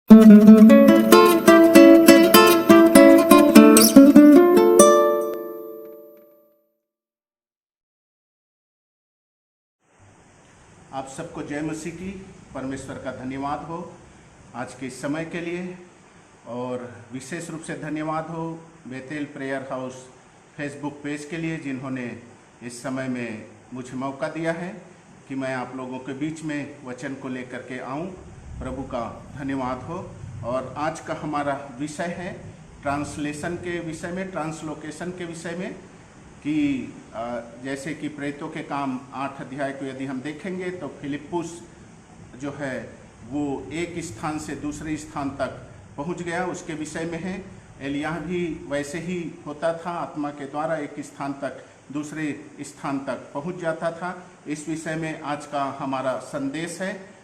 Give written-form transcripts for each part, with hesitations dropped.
आप सबको जय मसीह की। परमेश्वर का धन्यवाद हो आज के इस समय के लिए, और विशेष रूप से धन्यवाद हो Bethel prayer house Facebook page के लिए, जिन्होंने इस समय में मुझे मौका दिया है कि मैं आप लोगों के बीच में वचन को लेकर के आऊं। प्रभु का धन्यवाद हो। और आज का हमारा विषय है ट्रांसलेशन के विषय में, ट्रांसलोकेशन के विषय में, कि जैसे कि प्रेरितों के काम 8 अध्याय को यदि हम देखेंगे तो फिलिप्पुस जो है वो एक स्थान से दूसरे स्थान तक पहुंच गया, उसके विषय में है। एलियाह भी वैसे ही होता था, आत्मा के द्वारा एक स्थान तक दूसरे स्थान तक पहुंच जाता था। इस विषय में आज का हमारा संदेश है।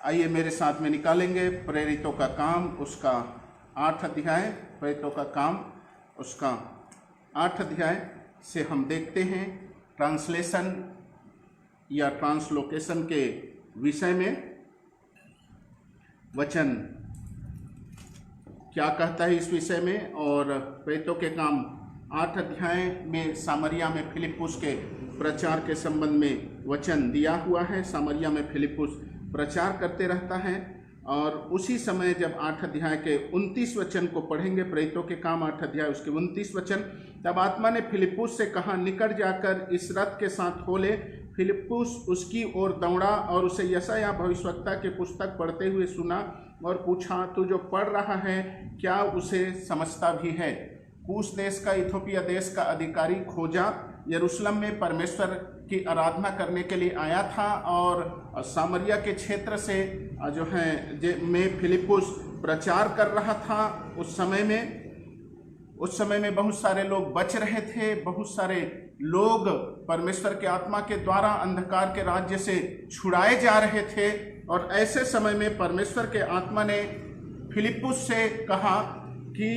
आइए मेरे साथ में निकालेंगे प्रेरितों का काम उसका 8 अध्याय, प्रेरितों का काम उसका 8 अध्याय से हम देखते हैं ट्रांसलेशन या ट्रांसलोकेशन के विषय में वचन क्या कहता है इस विषय में। और प्रेरितों के काम 8 अध्याय में सामरिया में फिलिप्पुस के प्रचार के संबंध में वचन दिया हुआ है। सामरिया में फिलिप्पुस प्रचार करते रहता है, और उसी समय जब 8 अध्याय के 29 वचन को पढ़ेंगे, प्रेरितों के काम 8 अध्याय उसके 29 वचन, तब आत्मा ने फिलिप्पुस से कहा, निकट जाकर इस रथ के साथ हो ले। फिलिप्पुस उसकी ओर दौड़ा और उसे यशायाह भविष्यवक्ता के पुस्तक पढ़ते हुए सुना और पूछा, तू जो पढ़ रहा है क्या उसे समझता भी है? कूश देश का, इथोपिया देश का अधिकारी खोजा यरूशलेम में परमेश्वर की आराधना करने के लिए आया था, और सामरिया के क्षेत्र से जो है में फिलिप्पुस प्रचार कर रहा था। उस समय में बहुत सारे लोग बच रहे थे, बहुत सारे लोग परमेश्वर के आत्मा के द्वारा अंधकार के राज्य से छुड़ाए जा रहे थे। और ऐसे समय में परमेश्वर के आत्मा ने फिलिप्पुस से कहा कि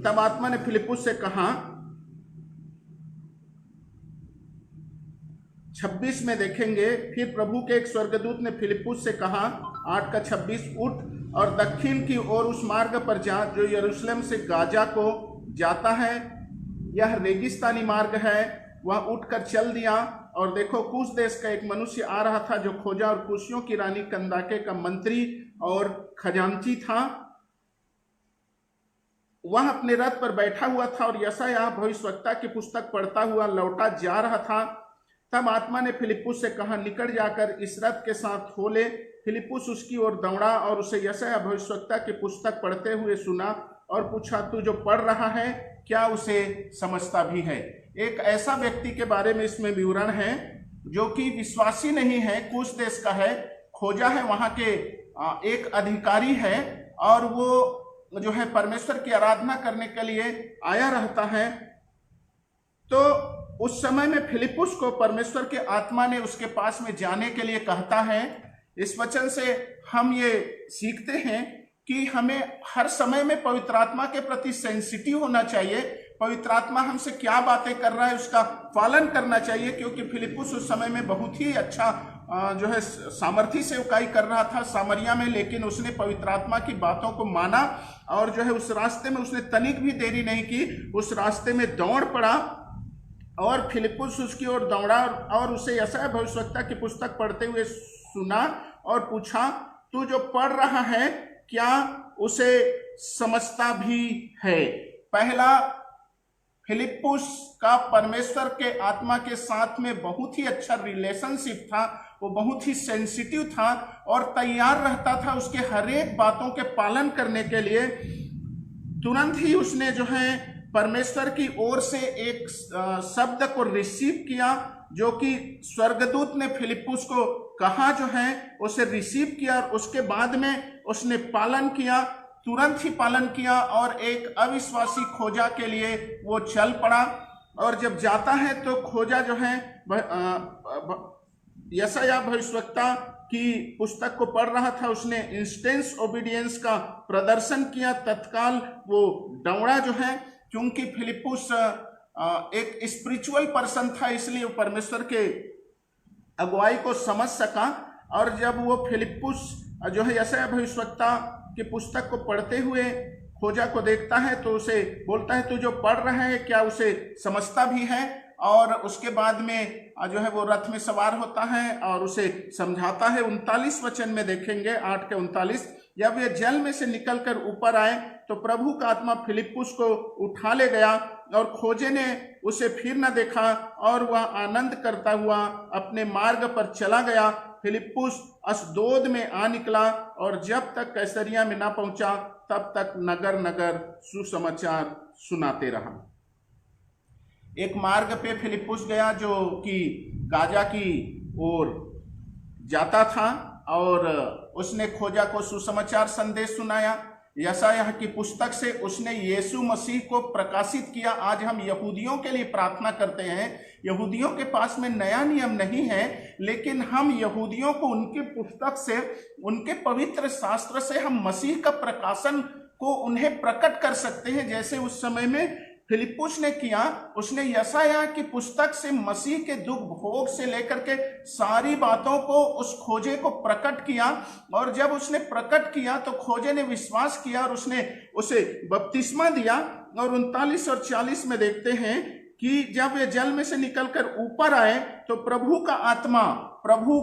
तब आत्मा ने फिलिप्पुस से कहा, 26 में देखेंगे, फिर प्रभु के एक स्वर्गदूत ने फिलिप्पुस से कहा 8:26, उठ और दक्षिण की ओर उस मार्ग पर जा जो यरूशलेम से गाजा को जाता है। यह रेगिस्तानी मार्ग है। वह उठकर चल दिया, और देखो कूश देश का एक मनुष्य आ रहा था जो खोजा और कूशियों की रानी कंदाके का मंत्री और खजांची था। वह अपने रथ पर बैठा हुआ था और यशायाह भविष्यवक्ता की पुस्तक पढ़ता हुआ लौटा जा रहा था। तब आत्मा ने फिलिप्पुस से कहा, निकट जाकर इस रथ के साथ हो ले। फिलिप्पुस उसकी ओर दौड़ा और उसे यशायाह भविष्यवक्ता की पुस्तक पढ़ते हुए सुना और पूछा, तू जो पढ़ रहा है क्या उसे समझता भी है? एक ऐसा व्यक्ति के बारे में इसमें विवरण है जो कि विश्वासी नहीं है, कूश देश का है, खोजा है, वहां के एक अधिकारी है, और वो जो है परमेश्वर की आराधना करने के लिए आया रहता है। तो उस समय में फिलिप्पुस को परमेश्वर के आत्मा ने उसके पास में जाने के लिए कहता है। इस वचन से हम ये सीखते हैं कि हमें हर समय में पवित्र आत्मा के प्रति सेंसिटिव होना चाहिए। पवित्र आत्मा हमसे क्या बातें कर रहा है उसका पालन करना चाहिए, क्योंकि फिलिप्पुस उस समय में बहुत ही अच्छा जो है सामर्थी सेवकाई कर रहा था सामरिया में, लेकिन उसने पवित्र आत्मा की बातों को माना, और जो है उस रास्ते में उसने तनिक भी देरी नहीं की, उस रास्ते में दौड़ पड़ा। और फिलिप्पुस उसकी ओर दौड़ा और उसे यशायाह भविष्यवक्ता की पुस्तक पढ़ते हुए सुना और पूछा, तू जो पढ़ रहा है क्या उसे समझता भी है? पहला, फिलिप्पुस का परमेश्वर के आत्मा के साथ में बहुत ही अच्छा रिलेशनशिप था। वो बहुत ही सेंसिटिव था और तैयार रहता था उसके हर एक बातों के पालन करने के लिए। तुरंत ही उसने जो है परमेश्वर की ओर से एक शब्द को रिसीव किया, जो कि स्वर्गदूत ने फिलिप्पुस को कहा जो है उसे रिसीव किया, और उसके बाद में उसने पालन किया, तुरंत ही पालन किया, और एक अविश्वासी खोजा के लिए वो चल पड़ा। और जब जाता है तो खोजा जो है यशायाह भविष्यवक्ता की पुस्तक को पढ़ रहा था, उसने इंस्टेंस ओबीडियंस का प्रदर्शन किया, तत्काल वो दौड़ा जो है, क्योंकि फिलिप्पुस एक स्पिरिचुअल पर्सन था, इसलिए वो परमेश्वर के अगुवाई को समझ सका। और जब वो फिलिप्पुस जो है यशायाह भविष्यवक्ता की पुस्तक को पढ़ते हुए खोजा को देखता है तो उसे बोलता है, तू जो पढ़ रहा है क्या उसे समझता भी है? और उसके बाद में जो है वो रथ में सवार होता है और उसे समझाता है। 39 वचन में देखेंगे, 8 के 39, जब वे जल में से निकलकर ऊपर आए तो प्रभु का आत्मा फिलिप्पुस को उठा ले गया और खोजे ने उसे फिर न देखा और वह आनंद करता हुआ अपने मार्ग पर चला गया। फिलिप्पुस अशदोद में आ निकला और जब तक कैसरिया में न पहुंचा तब तक नगर नगर सुसमाचार सुनाते रहा। एक मार्ग पे फिलिप्पुस गया जो कि गाजा की ओर जाता था और उसने खोजा को सुसमाचार संदेश सुनाया। यशायाह की पुस्तक से उसने यीशु मसीह को प्रकाशित किया। आज हम यहूदियों के लिए प्रार्थना करते हैं। यहूदियों के पास में नया नियम नहीं है, लेकिन हम यहूदियों को उनकी पुस्तक से, उनके पवित्र शास्त्र से हम मसीह का प्रकाशन को उन्हें प्रकट कर सकते हैं, जैसे उस समय में फिलिप्पुस ने किया। उसने यशायाह की पुस्तक से मसीह के दुख भोग से लेकर के सारी बातों को उस खोजे को प्रकट किया और जब उसने प्रकट किया तो खोजे ने विश्वास किया और उसने उसे बपतिस्मा दिया। और 39 और 40 में देखते हैं कि जब वे जल में से निकलकर ऊपर आए तो प्रभु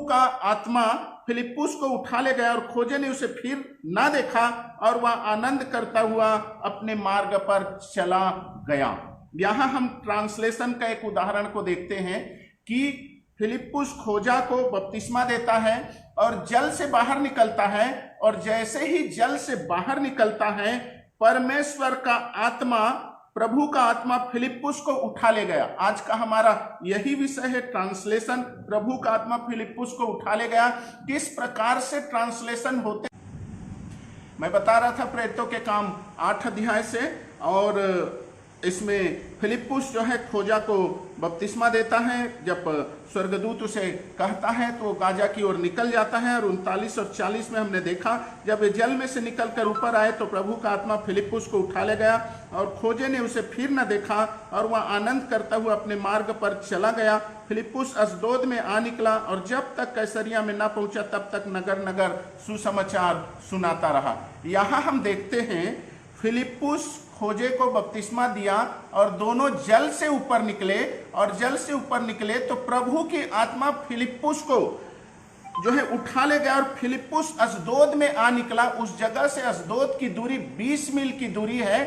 का आत्मा फिलिप्पुस को उठा ले गया और खोजे ने उसे फिर ना देखा और वह आनंद करता हुआ अपने मार्ग पर चला गया। यहां हम ट्रांसलेशन का एक उदाहरण को देखते हैं कि फिलिप्पुस खोजा को बपतिस्मा देता है और जल से बाहर निकलता है और जैसे ही जल से बाहर निकलता है परमेश्वर का आत्मा, प्रभु का आत्मा फिलिप्पुस को उठा ले गया। आज का हमारा यही विषय है, ट्रांसलेशन। प्रभु का आत्मा फिलिप्पुस को उठा ले गया। किस प्रकार से ट्रांसलेशन होते, मैं बता रहा था प्रेरितों के काम 8 अध्याय से, और इसमें फिलिप्पुस जो है खोजा को बपतिस्मा देता है। जब स्वर्गदूत उसे कहता है तो वो गाजा की ओर निकल जाता है। और 39 और 40 में हमने देखा जब वे जल में से निकलकर ऊपर आए तो प्रभु का आत्मा फिलिप्पुस को उठा ले गया और खोजे ने उसे फिर न देखा और वह आनंद करता हुआ अपने मार्ग पर चला गया। फिलिप्पुस अशदोद में आ निकला और जब तक कैसरिया में न पहुंचा तब तक नगर नगर सुसमाचार सुनाता रहा। यहाँ हम देखते हैं फिलिप्पुस खोजे को बपतिस्मा दिया और दोनों जल से ऊपर निकले, और जल से ऊपर निकले तो प्रभु की आत्मा फिलिप्पुस को जो है उठा ले गया और फिलिप्पुस अशदोद में आ निकला। उस जगह से अशदोद की दूरी 20 मील की दूरी है।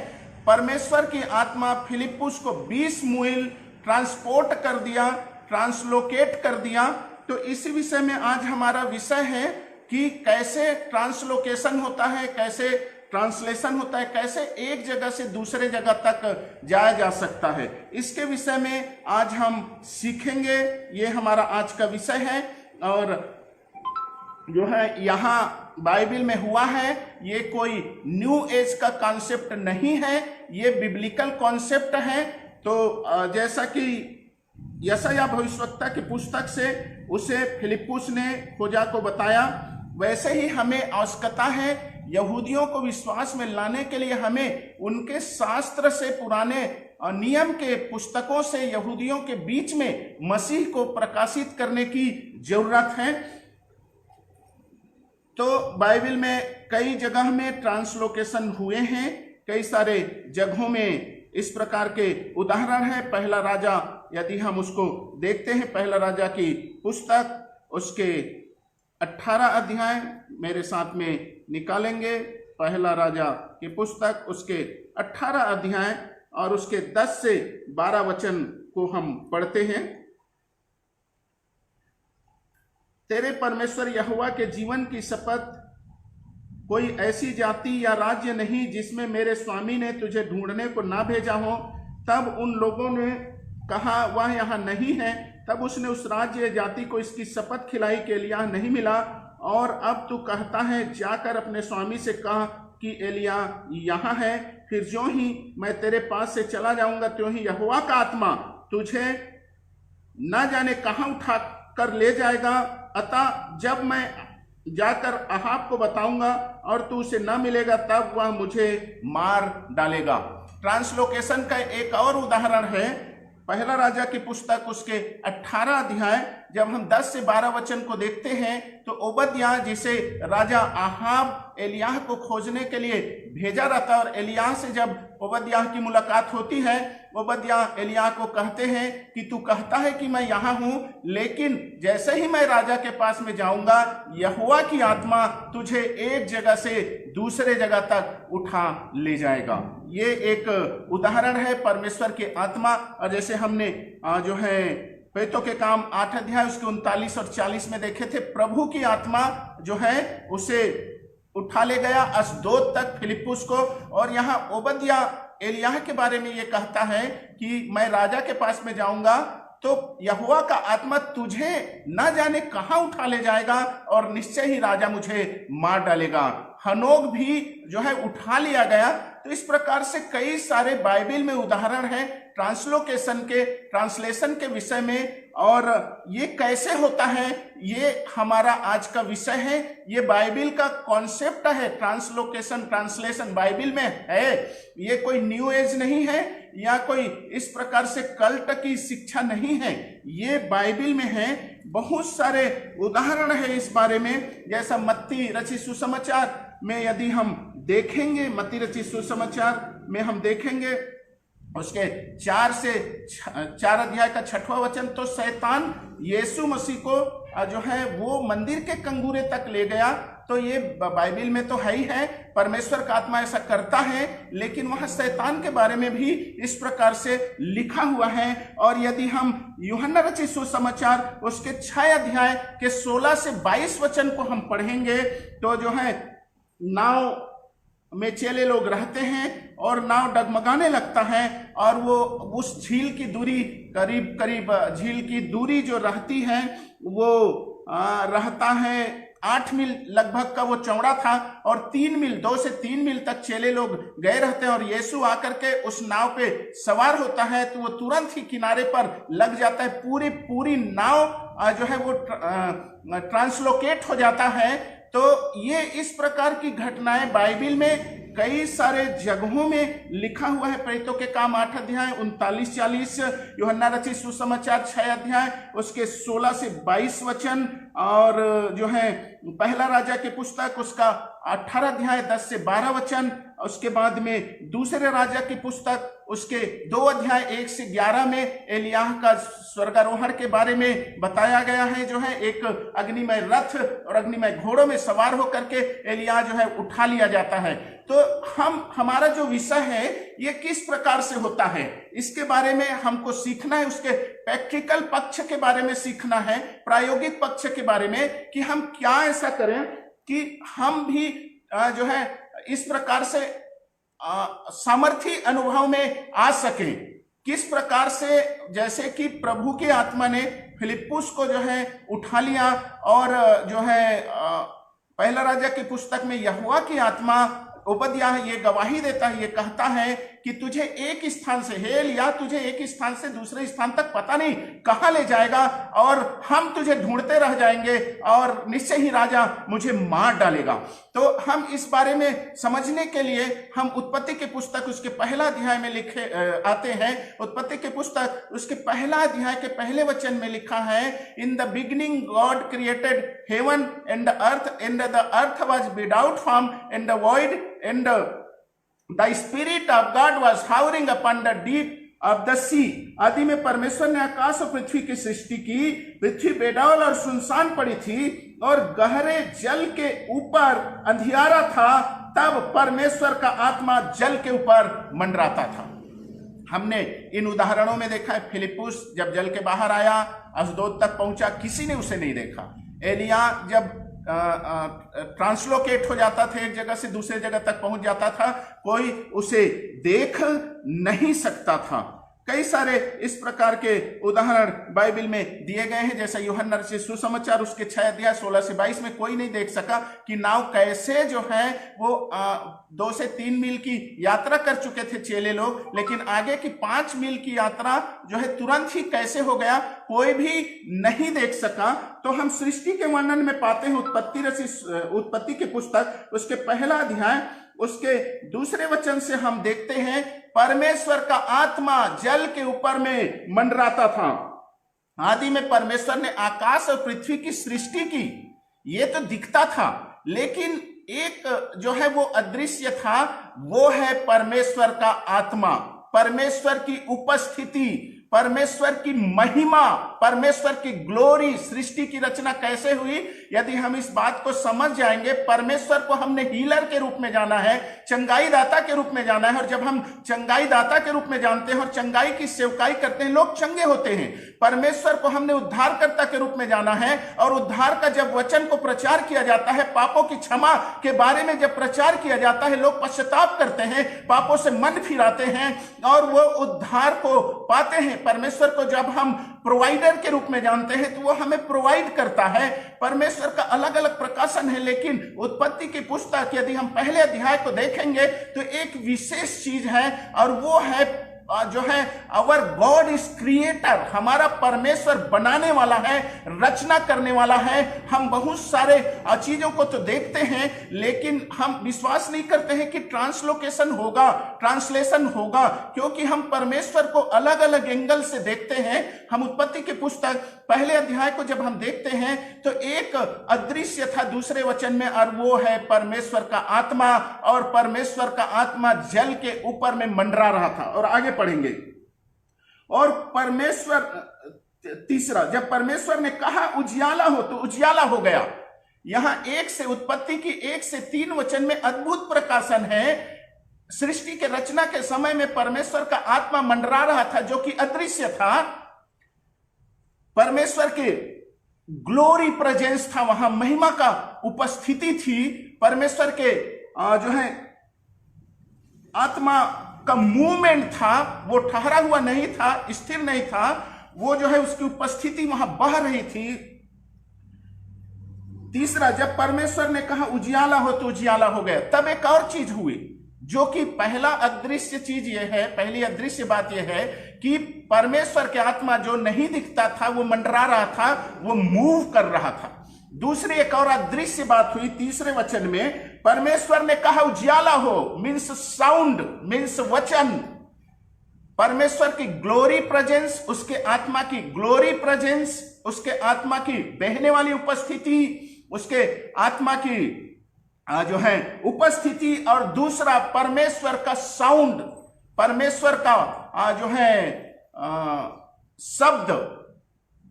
परमेश्वर की आत्मा फिलिप्पुस को 20 मील ट्रांसपोर्ट कर दिया, ट्रांसलोकेट कर दिया। तो इसी विषय में आज हमारा विषय है कि कैसे ट्रांसलोकेशन होता है, कैसे ट्रांसलेशन होता है, कैसे एक जगह से दूसरे जगह तक जाया जा सकता है। इसके विषय में आज हम सीखेंगे। ये हमारा आज का विषय है और जो है यहाँ बाइबल में हुआ है, ये कोई न्यू एज का कॉन्सेप्ट नहीं है, ये बिब्लिकल कॉन्सेप्ट है। तो जैसा कि यशायाह भविष्यवक्ता की पुस्तक से उसे फिलिप्पुस ने खोजा को बताया, वैसे ही हमें आवश्यकता है यहूदियों को विश्वास में लाने के लिए हमें उनके शास्त्र से, पुराने नियम के पुस्तकों से यहूदियों के बीच में मसीह को प्रकाशित करने की जरूरत है। तो बाइबल में कई जगह में ट्रांसलोकेशन हुए हैं, कई सारे जगहों में इस प्रकार के उदाहरण है। पहला राजा यदि हम उसको देखते हैं, पहला राजा की पुस्तक उसके 18 अध्याय मेरे साथ में निकालेंगे। पहला राजा की पुस्तक उसके 18 अध्याय और उसके 10 से 12 वचन को हम पढ़ते हैं। तेरे परमेश्वर यहोवा के जीवन की शपथ, कोई ऐसी जाति या राज्य नहीं जिसमें मेरे स्वामी ने तुझे ढूंढने को ना भेजा हो। तब उन लोगों ने कहा वह यहाँ नहीं है। तब उसने उस राज्य या जाति को इसकी शपथ खिलाई कि एलिय्याह नहीं मिला। और अब तू कहता है जाकर अपने स्वामी से कह कि एलिय्याह यहाँ है। फिर जो ही मैं तेरे पास से चला जाऊंगा त्यों ही यहोवा का आत्मा तुझे न जाने कहाँ उठा कर ले जाएगा। अतः जब मैं जाकर अहाब को बताऊंगा और तू उसे न मिलेगा तब वह मुझे मार डालेगा। ट्रांसलोकेशन का एक और उदाहरण है पहला राजा की पुस्तक उसके 18 अध्याय, जब हम 10 से 12 वचन को देखते हैं तो ओबद्याह जिसे राजा आहाब एलियाह को खोजने के लिए भेजा रहता है, और एलियाह से जब ओबद्याह की मुलाकात होती है, ओबद्याह एलियाह को कहते हैं कि तू कहता है कि मैं यहाँ हूँ, लेकिन जैसे ही मैं राजा के पास में जाऊंगा यहोवा की आत्मा तुझे एक जगह से दूसरे जगह तक उठा ले जाएगा। ये एक उदाहरण है परमेश्वर की आत्मा। और जैसे हमने जो है प्रेरितों के काम 8 अध्याय उसके 39 और 40 में देखे थे, प्रभु की आत्मा जो है उसे उठा ले गया अशदोद तक फिलिप्पुस को। और यहाँ ओबद्याह एलियाह के बारे में ये कहता है कि मैं राजा के पास में जाऊंगा तो यहोवा का आत्मा तुझे न जाने कहां उठा ले जाएगा और निश्चय ही राजा मुझे मार डालेगा। हनोक भी जो है उठा लिया गया। तो इस प्रकार से कई सारे बाइबल में उदाहरण है ट्रांसलेशन के विषय में, और ये कैसे होता है ये हमारा आज का विषय है। ये बाइबल का कॉन्सेप्ट है, ट्रांसलेशन बाइबल में है। ये कोई न्यू एज नहीं है या कोई इस प्रकार से कल्ट की शिक्षा नहीं है, ये बाइबल में है। बहुत सारे उदाहरण है इस बारे में। जैसा मत्ती रचित सुसमाचार में यदि हम देखेंगे, मत्ती रचित सुसमाचार में हम देखेंगे उसके 4 अध्याय का 6वां वचन, तो शैतान यीशु मसीह को जो है वो मंदिर के कंगूरे तक ले गया। तो ये बाइबल में तो है ही है, परमेश्वर का आत्मा ऐसा करता है, लेकिन वहां शैतान के बारे में भी इस प्रकार से लिखा हुआ है। और यदि हम यूहन्ना रचित सुसमाचार उसके 6 अध्याय के 16 से 22 वचन को हम पढ़ेंगे तो जो है नाव में चेले लोग रहते हैं और नाव डगमगाने लगता है, और वो उस झील की दूरी करीब झील की दूरी जो रहती है वो रहता है 8 मील लगभग का वो चौड़ा था, और 3 मील 2 से 3 मील तक चेले लोग गए रहते हैं। और यीशु आकर के उस नाव पे सवार होता है तो वो तुरंत ही किनारे पर लग जाता है। पूरी नाव जो है वो ट्रांसलोकेट हो जाता है। तो ये इस प्रकार की घटनाएं बाइबल में कई सारे जगहों में लिखा हुआ है। प्रेरितों के काम 8 अध्याय 39-40, यूहन्ना रचित सुसमाचार 6 अध्याय उसके 16 से 22 वचन, और जो है पहला राजा की पुस्तक उसका 18 अध्याय 10 से 12 वचन, उसके बाद में दूसरे राजा की पुस्तक उसके 2 अध्याय 1 से 11 में एलियाह का स्वर्गारोहण के बारे में बताया गया है। जो है एक अग्निमय रथ और अग्निमय घोड़ों में सवार होकर के एलियाह जो है उठा लिया जाता है। तो हमारा जो विषय है ये किस प्रकार से होता है इसके बारे में हमको सीखना है। उसके प्रैक्टिकल पक्ष के बारे में सीखना है, प्रायोगिक पक्ष के बारे में कि हम क्या ऐसा करें कि हम भी जो है इस प्रकार से सामर्थी अनुभव में आ सके। किस प्रकार से, जैसे कि प्रभु की आत्मा ने फिलिप्पुस को जो है उठा लिया, और जो है पहला राजा की पुस्तक में यहोवा की आत्मा ओबद्याह ये गवाही देता है, ये कहता है कि तुझे एक स्थान से एलिय्याह तुझे एक स्थान से दूसरे स्थान तक पता नहीं कहां ले जाएगा, और हम तुझे ढूंढते रह जाएंगे और निश्चय ही राजा मुझे मार डालेगा। तो हम इस बारे में समझने के लिए हम उत्पत्ति की पुस्तक उसके पहला अध्याय में लिखे आते हैं। उत्पत्ति की पुस्तक उसके पहला अध्याय के पहले वचन में लिखा है, in the beginning God created heaven and the earth was without form and the void and the spirit of God was hovering upon the deep of the sea। आदि में परमेश्वर ने आकाश और पृथ्वी की सृष्टि की। पृथ्वी बेडौल और सुनसान पड़ी थी और गहरे जल के ऊपर अंधियारा था। तब परमेश्वर का आत्मा जल के ऊपर मंडराता था। हमने इन उदाहरणों में देखा है, फिलिप्पुस जब जल के बाहर आया, अशदोद तक पहुंचा, किसी ने उसे नहीं देखा। एलिय्याह जब ट्रांसलोकेट हो जाता था, एक जगह से दूसरे जगह तक पहुंच जाता था, कोई उसे देख नहीं सकता था। कई सारे इस प्रकार के उदाहरण बाइबल में दिए गए हैं। जैसा यूहन्ना रचित सुसमाचार उसके 6 अध्याय 16 से 22 में कोई नहीं देख सका कि नाव कैसे जो है वो 2 से 3 मील की यात्रा कर चुके थे चेले लोग, लेकिन आगे की 5 मील की यात्रा जो है तुरंत ही कैसे हो गया कोई भी नहीं देख सका। तो हम सृष्टि के वर्णन में पाते हैं उत्पत्ति की पुस्तक उसके पहला अध्याय उसके दूसरे वचन से हम देखते हैं, परमेश्वर का आत्मा जल के ऊपर में मंडराता था। आदि में परमेश्वर ने आकाश और पृथ्वी की सृष्टि की, ये तो दिखता था, लेकिन एक जो है वो अदृश्य था, वो है परमेश्वर का आत्मा, परमेश्वर की उपस्थिति, परमेश्वर की महिमा, परमेश्वर की ग्लोरी। सृष्टि की रचना कैसे हुई, यदि हम इस बात को समझ जाएंगे, परमेश्वर को हमने हीलर के रूप में जाना है, चंगाई दाता के रूप में जाना है, और जब हम चंगाई दाता के रूप में जानते हैं और चंगाई की सेवकाई करते हैं, लोग चंगे होते हैं। परमेश्वर को हमने उद्धारकर्ता के रूप में जाना है, और उद्धार का जब वचन को प्रचार किया जाता है, पापों की क्षमा के बारे में जब प्रचार किया जाता है, लोग पश्चाताप करते हैं, पापों से मन फिराते हैं और वो उद्धार को पाते हैं। परमेश्वर को जब हम प्रोवाइडर के रूप में जानते हैं, तो वो हमें प्रोवाइड करता है। परमेश्वर का अलग अलग प्रकाशन है, लेकिन उत्पत्ति की पुस्तक यदि हम पहले अध्याय को देखेंगे तो एक विशेष चीज है, और वो है जो है अवर गॉड इज क्रिएटर। हमारा परमेश्वर बनाने वाला है, रचना करने वाला है। हम बहुत सारे चीजों को तो देखते हैं, लेकिन हम विश्वास नहीं करते हैं कि ट्रांसलोकेशन होगा, ट्रांसलेशन होगा, क्योंकि हम परमेश्वर को अलग अलग एंगल से देखते हैं। हम उत्पत्ति की पुस्तक पहले अध्याय को जब हम देखते हैं तो एक अदृश्य था दूसरे वचन में, और वो है परमेश्वर का आत्मा, और परमेश्वर का आत्मा जल के ऊपर में मंडरा रहा था। और आगे पढ़ेंगे, और परमेश्वर तीसरा, जब परमेश्वर ने कहा उजियाला हो, तो उजियाला हो गया। यहां एक से उत्पत्ति की 1 से 3 वचन में अद्भुत प्रकाशन है। सृष्टि के रचना के समय में परमेश्वर का आत्मा मंडरा रहा था, जो कि अदृश्य था। परमेश्वर के ग्लोरी प्रेजेंस था, वहां महिमा का उपस्थिति थी। परमेश्वर के जो है आत्मा का मूवमेंट था, वो ठहरा हुआ नहीं था, स्थिर नहीं था, वो जो है उसकी उपस्थिति वहां बह रही थी। तीसरा, जब परमेश्वर ने कहा उजियाला हो, तो उजियाला हो गया। तब एक और चीज हुई, जो कि पहला अदृश्य चीज यह है, पहली अदृश्य बात यह है कि परमेश्वर के आत्मा जो नहीं दिखता था, वो मंडरा रहा था, वो मूव कर रहा था। दूसरी एक और अदृश्य बात हुई, तीसरे वचन में परमेश्वर ने कहा उजियाला हो, मीन्स साउंड, मीन्स वचन। परमेश्वर की ग्लोरी प्रेजेंस, उसके आत्मा की ग्लोरी प्रेजेंस, उसके आत्मा की बहने वाली उपस्थिति, उसके आत्मा की जो है उपस्थिति, और दूसरा परमेश्वर का साउंड, परमेश्वर का जो है शब्द,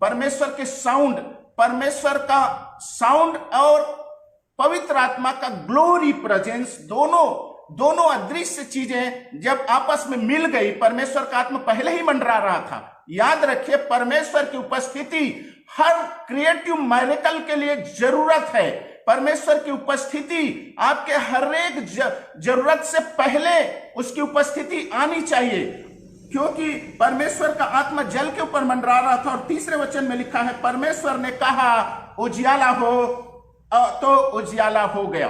परमेश्वर के साउंड, परमेश्वर का साउंड और पवित्र आत्मा का ग्लोरी प्रेजेंस, दोनों अदृश्य चीजें जब आपस में मिल गई। परमेश्वर का आत्मा पहले ही मंडरा रहा था। याद रखिए, परमेश्वर की उपस्थिति हर क्रिएटिव मैरेकल के लिए जरूरत है। परमेश्वर की उपस्थिति आपके हर एक जरूरत से पहले उसकी उपस्थिति आनी चाहिए, क्योंकि परमेश्वर का आत्मा जल के ऊपर मंडरा रहा था। और तीसरे वचन में लिखा है, परमेश्वर ने कहा उजियाला हो, तो उजियाला हो गया।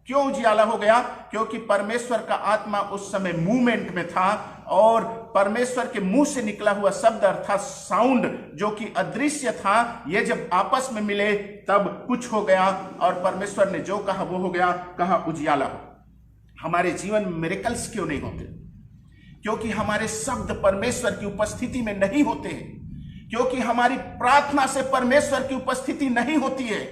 क्यों उजियाला हो गया? क्योंकि परमेश्वर का आत्मा उस समय मूवमेंट में था, और परमेश्वर के मुंह से निकला हुआ शब्द अर्थात साउंड, जो कि अदृश्य था, ये जब आपस में मिले तब कुछ हो गया, और परमेश्वर ने जो कहा वो हो गया। कहा उजियाला हो। हमारे जीवन में मिरेकल्स क्यों नहीं होते? क्योंकि हमारे शब्द परमेश्वर की उपस्थिति में नहीं होते हैं, क्योंकि हमारी प्रार्थना से परमेश्वर की उपस्थिति नहीं होती है।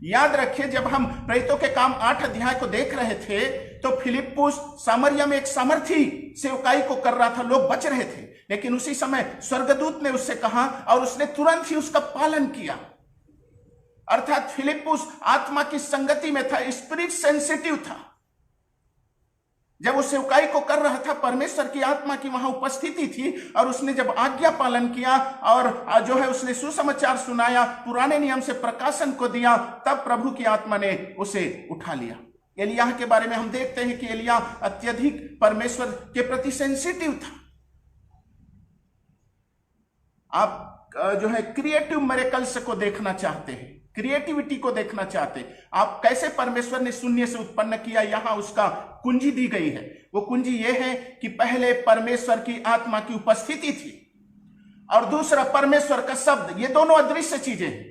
याद रखिए, जब हम प्रेरितों के काम 8 अध्याय को देख रहे थे, तो फिलिप्पुस सामरिया में एक सामर्थी सेवकाई को कर रहा था, लोग बच रहे थे, लेकिन उसी समय स्वर्गदूत ने उससे कहा और उसने तुरंत ही उसका पालन किया। अर्थात फिलिप्पुस आत्मा की संगति में था, स्पिरिट सेंसिटिव था। जब वो सेवकाई को कर रहा था, परमेश्वर की आत्मा की वहां उपस्थिति थी, और उसने जब आज्ञा पालन किया और जो है उसने सुसमाचार सुनाया, पुराने नियम से प्रकाशन को दिया, तब प्रभु की आत्मा ने उसे उठा लिया। एलिय्याह के बारे में हम देखते हैं कि एलिय्याह अत्यधिक परमेश्वर के प्रति सेंसिटिव था। आप जो है क्रिएटिव मिरेकल्स को देखना चाहते हैं, क्रिएटिविटी को देखना चाहते हैं, आप कैसे परमेश्वर ने शून्य से उत्पन्न किया, यहां उसका कुंजी दी गई है। वो कुंजी ये है कि पहले परमेश्वर की आत्मा की उपस्थिति थी, और दूसरा परमेश्वर का शब्द। ये दोनों अदृश्य चीजें हैं।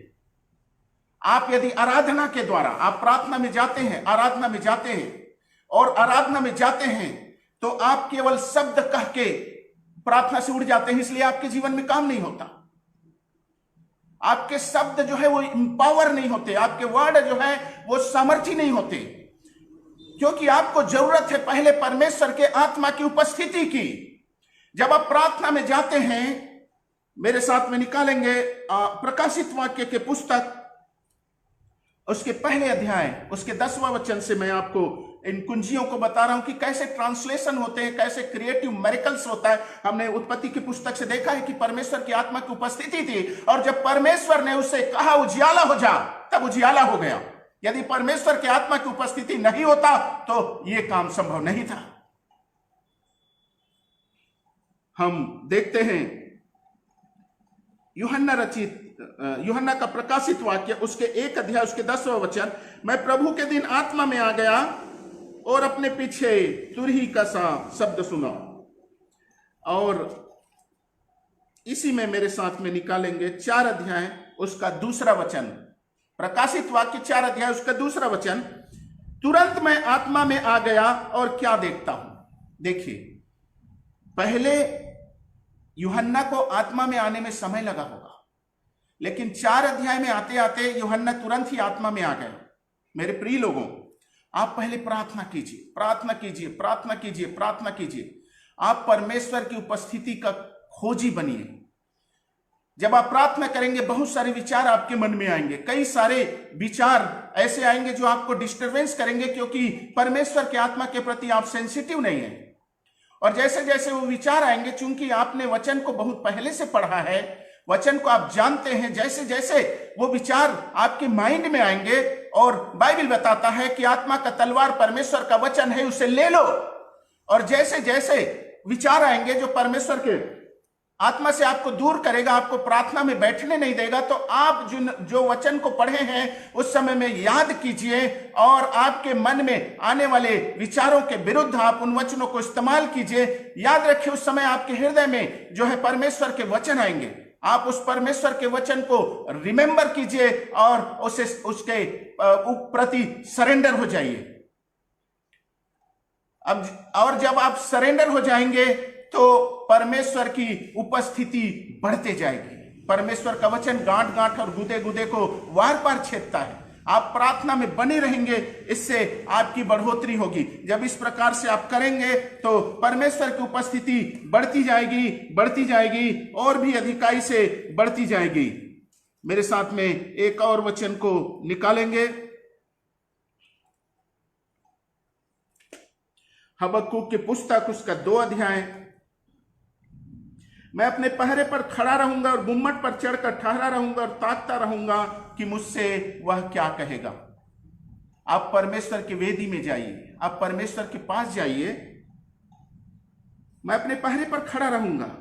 आप यदि आराधना के द्वारा, आप प्रार्थना में जाते हैं, आराधना में जाते हैं, और आराधना में जाते हैं, तो आप केवल शब्द कह के प्रार्थना से उड़ जाते हैं, इसलिए आपके जीवन में काम नहीं होता। आपके शब्द जो है वो इंपावर नहीं होते, आपके वर्ड जो है वो सामर्थी नहीं होते, क्योंकि आपको जरूरत है पहले परमेश्वर के आत्मा की उपस्थिति की। जब आप प्रार्थना में जाते हैं, मेरे साथ में निकालेंगे प्रकाशित वाक्य के पुस्तक, उसके पहले अध्याय, उसके 10वां वचन से मैं आपको इन कुंजियों को बता रहा हूं कि कैसे ट्रांसलेशन होते हैं, कैसे क्रिएटिव मेरिकल्स होता है। हमने उत्पत्ति की पुस्तक से देखा है कि परमेश्वर की आत्मा की उपस्थिति थी, और जब परमेश्वर ने उससे कहा उजियाला हो जा, तब उजियाला हो गया। यदि परमेश्वर की आत्मा की उपस्थिति नहीं होता तो यह काम संभव नहीं था। हम देखते हैं यूहन्ना का प्रकाशित वाक्य, उसके 1 अध्याय, उसके 10वां वचन, मैं प्रभु के दिन आत्मा में आ गया और अपने पीछे तुरही का सा शब्द सुना। और इसी में मेरे साथ में निकालेंगे 4 अध्याय, उसका 2रा वचन, प्रकाशित वाक्य 4 अध्याय, उसका 2रा वचन, तुरंत मैं आत्मा में आ गया और क्या देखता हूं। देखिए, पहले यूहन्ना को आत्मा में आने में समय लगा होगा, लेकिन 4 अध्याय में आते आते यूहन्ना तुरंत ही आत्मा में आ गए। मेरे प्रिय लोगों, आप पहले प्रार्थना कीजिए, प्रार्थना कीजिए, प्रार्थना कीजिए, प्रार्थना कीजिए। आप परमेश्वर की उपस्थिति का खोजी बनिए। जब आप प्रार्थना करेंगे, बहुत सारे विचार आपके मन में आएंगे, कई सारे विचार ऐसे आएंगे जो आपको डिस्टर्बेंस करेंगे, क्योंकि परमेश्वर के आत्मा के प्रति आप सेंसिटिव नहीं है। और जैसे जैसे वो विचार आएंगे, चूंकि आपने वचन को बहुत पहले से पढ़ा है, वचन को आप जानते हैं, जैसे जैसे वो विचार आपके माइंड में आएंगे, और बाइबल बताता है कि आत्मा का तलवार परमेश्वर का वचन है, उसे ले लो। और जैसे जैसे विचार आएंगे जो परमेश्वर के आत्मा से आपको दूर करेगा, आपको प्रार्थना में बैठने नहीं देगा, तो आप जो वचन को पढ़े हैं उस समय में याद कीजिए, और आपके मन में आने वाले विचारों के विरुद्ध आप उन वचनों को इस्तेमाल कीजिए। याद रखिए, उस समय आपके हृदय में जो है परमेश्वर के वचन आएंगे, आप उस परमेश्वर के वचन को रिमेंबर कीजिए और उसके प्रति सरेंडर हो जाइए। और जब आप सरेंडर हो जाएंगे तो परमेश्वर की उपस्थिति बढ़ते जाएगी। परमेश्वर का वचन गांठ गांठ और गुदे गुदे को वार पार छेदता है। आप प्रार्थना में बने रहेंगे, इससे आपकी बढ़ोतरी होगी। जब इस प्रकार से आप करेंगे तो परमेश्वर की उपस्थिति बढ़ती जाएगी, बढ़ती जाएगी, और भी अधिकाई से बढ़ती जाएगी। मेरे साथ में एक और वचन को निकालेंगे, हबक्कुक की पुस्तक, उसका 2 अध्याय। मैं अपने पहरे पर खड़ा रहूंगा और गुम्मट पर चढ़कर ठहरा रहूंगा और ताकता रहूंगा कि मुझसे वह क्या कहेगा। आप परमेश्वर की वेदी में जाइए, आप परमेश्वर के पास जाइए। मैं अपने पहरे पर खड़ा रहूंगा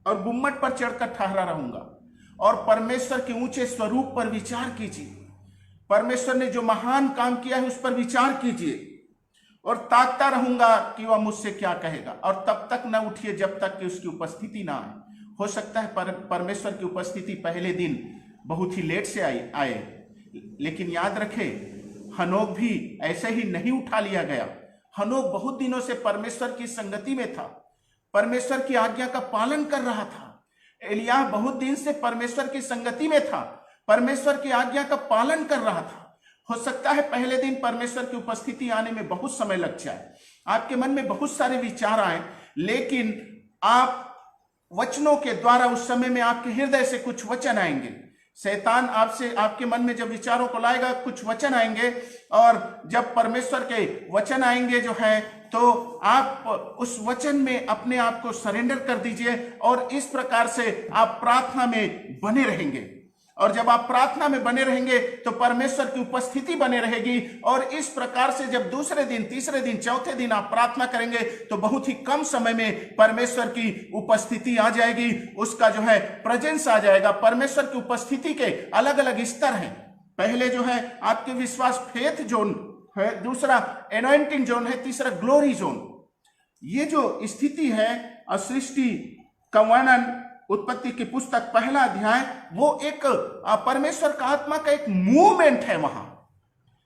और गुम्मट पर चढ़कर ठहरा रहूंगा, और परमेश्वर के ऊंचे स्वरूप पर विचार कीजिए। परमेश्वर ने जो महान काम किया है उस पर विचार कीजिए, और ताकता रहूंगा कि वह मुझसे क्या कहेगा। और तब तक न उठिए जब तक कि उसकी उपस्थिति ना आए। हो सकता है परमेश्वर की उपस्थिति पहले दिन बहुत ही लेट से आए, लेकिन याद रखें, हनोक भी ऐसे ही नहीं उठा लिया गया। हनोक बहुत दिनों से परमेश्वर की संगति में था, परमेश्वर की आज्ञा का पालन कर रहा था। एलिय्याह बहुत दिन से परमेश्वर की संगति में था, परमेश्वर की आज्ञा का पालन कर रहा था। हो सकता है पहले दिन परमेश्वर की उपस्थिति आने में बहुत समय लग जाए, आपके मन में बहुत सारे विचार आए, लेकिन आप वचनों के द्वारा उस समय में आपके हृदय से कुछ वचन आएंगे। शैतान आपसे, आपके मन में जब विचारों को लाएगा, कुछ वचन आएंगे, और जब परमेश्वर के वचन आएंगे जो है, तो आप उस वचन में अपने आप को सरेंडर कर दीजिए, और इस प्रकार से आप प्रार्थना में बने रहेंगे। और जब आप प्रार्थना में बने रहेंगे तो परमेश्वर की उपस्थिति बने रहेगी, और इस प्रकार से जब दूसरे दिन, तीसरे दिन, चौथे दिन आप प्रार्थना करेंगे तो बहुत ही कम समय में परमेश्वर की उपस्थिति आ जाएगी, उसका जो है प्रेजेंस आ जाएगा। परमेश्वर की उपस्थिति के अलग अलग स्तर हैं। पहले जो है आपके विश्वास फेथ जोन है, दूसरा एनॉइंटिंग जोन है, तीसरा ग्लोरी जोन। ये जो स्थिति है सृष्टि का वर्णन, उत्पत्ति की पुस्तक पहला अध्याय, वो एक परमेश्वर का आत्मा का एक मूवमेंट है। वहां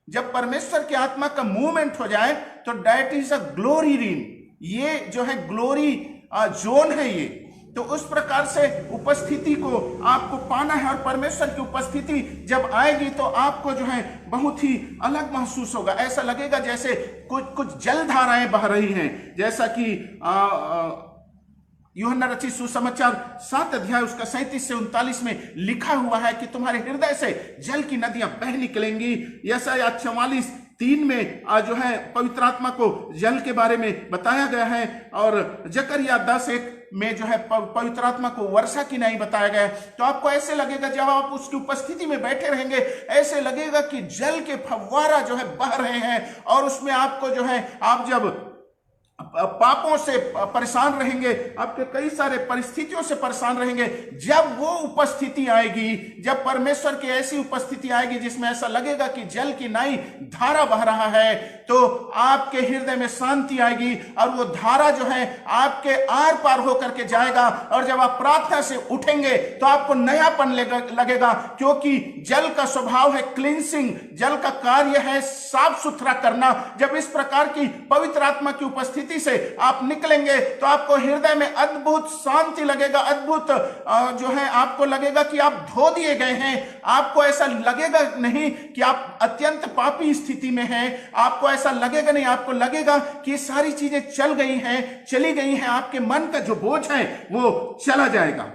जब परमेश्वर की आत्मा का मूवमेंट हो जाए तो that is a glory reign. ये जो है ग्लोरी जोन है। तो उस प्रकार से उपस्थिति को आपको पाना है, और परमेश्वर की उपस्थिति जब आएगी तो आपको जो है बहुत ही अलग महसूस होगा। ऐसा लगेगा जैसे कुछ जलधाराएं बह रही हैं, जैसा कि यूहन्ना रचित सुसमाचार 7 अध्याय उसका 37 से 39 में लिखा हुआ है कि तुम्हारे हृदय से जल की नदियां बह निकलेंगी। यशायाह 44:3 में जो है पवित्र आत्मा को जल के बारे में बताया गया है, और जकरिया 10:1 में जो है पवित्र आत्मा को वर्षा की नहीं बताया गया है। तो आपको ऐसे लगेगा जब आप उसकी उपस्थिति में बैठे रहेंगे, ऐसे लगेगा कि जल के फव्वारा जो है बह रहे हैं, और उसमें आपको जो है, आप जब पापों से परेशान रहेंगे, आपके कई सारे परिस्थितियों से परेशान रहेंगे, जब वो उपस्थिति आएगी, जब परमेश्वर की ऐसी उपस्थिति आएगी जिसमें ऐसा लगेगा कि जल की नई धारा बह रहा है, तो आपके हृदय में शांति आएगी, और वो धारा जो है आपके आर पार होकर के जाएगा। और जब आप प्रार्थना से उठेंगे तो आपको नयापन लगेगा, क्योंकि जल का स्वभाव है क्लींसिंग, जल का कार्य है साफ सुथरा करना। जब इस प्रकार की पवित्र आत्मा की उपस्थिति से आप निकलेंगे तो आपको हृदय में अद्भुत शांति लगेगा, अद्भुत जो है आपको लगेगा कि आप धो दिए गए हैं। आपको ऐसा लगेगा नहीं कि आप अत्यंत पापी स्थिति में हैं, आपको ऐसा लगेगा नहीं, आपको लगेगा कि सारी चीजें चली गई हैं, आपके मन का जो बोझ है वो चला जाएगा।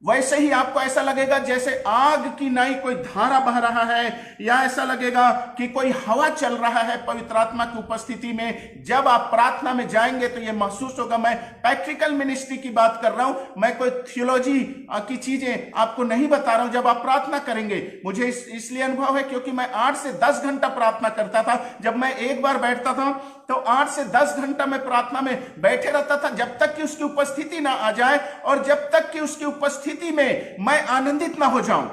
वैसे ही आपको ऐसा लगेगा जैसे आग की नई कोई धारा बह रहा है, या ऐसा लगेगा कि कोई हवा चल रहा है पवित्र आत्मा की उपस्थिति में। जब आप प्रार्थना में जाएंगे तो यह महसूस होगा। मैं प्रैक्टिकल मिनिस्ट्री की बात कर रहा हूं, मैं कोई थियोलॉजी की चीजें आपको नहीं बता रहा हूं। जब आप प्रार्थना करेंगे, मुझे इसलिए अनुभव है क्योंकि मैं 8 से 10 घंटा प्रार्थना करता था। जब मैं एक बार बैठता था तो 8 से 10 घंटा में प्रार्थना में बैठे रहता था, जब तक कि उसकी उपस्थिति ना आ जाए, और जब तक कि उसकी उपस्थिति में मैं आनंदित ना हो जाऊं।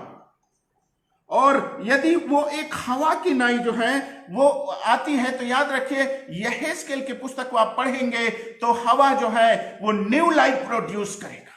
और यदि वो एक हवा की नाई जो है वो आती है, तो याद रखिए यहेजकेल की पुस्तक को आप पढ़ेंगे तो हवा जो है वो न्यू लाइफ प्रोड्यूस करेगा।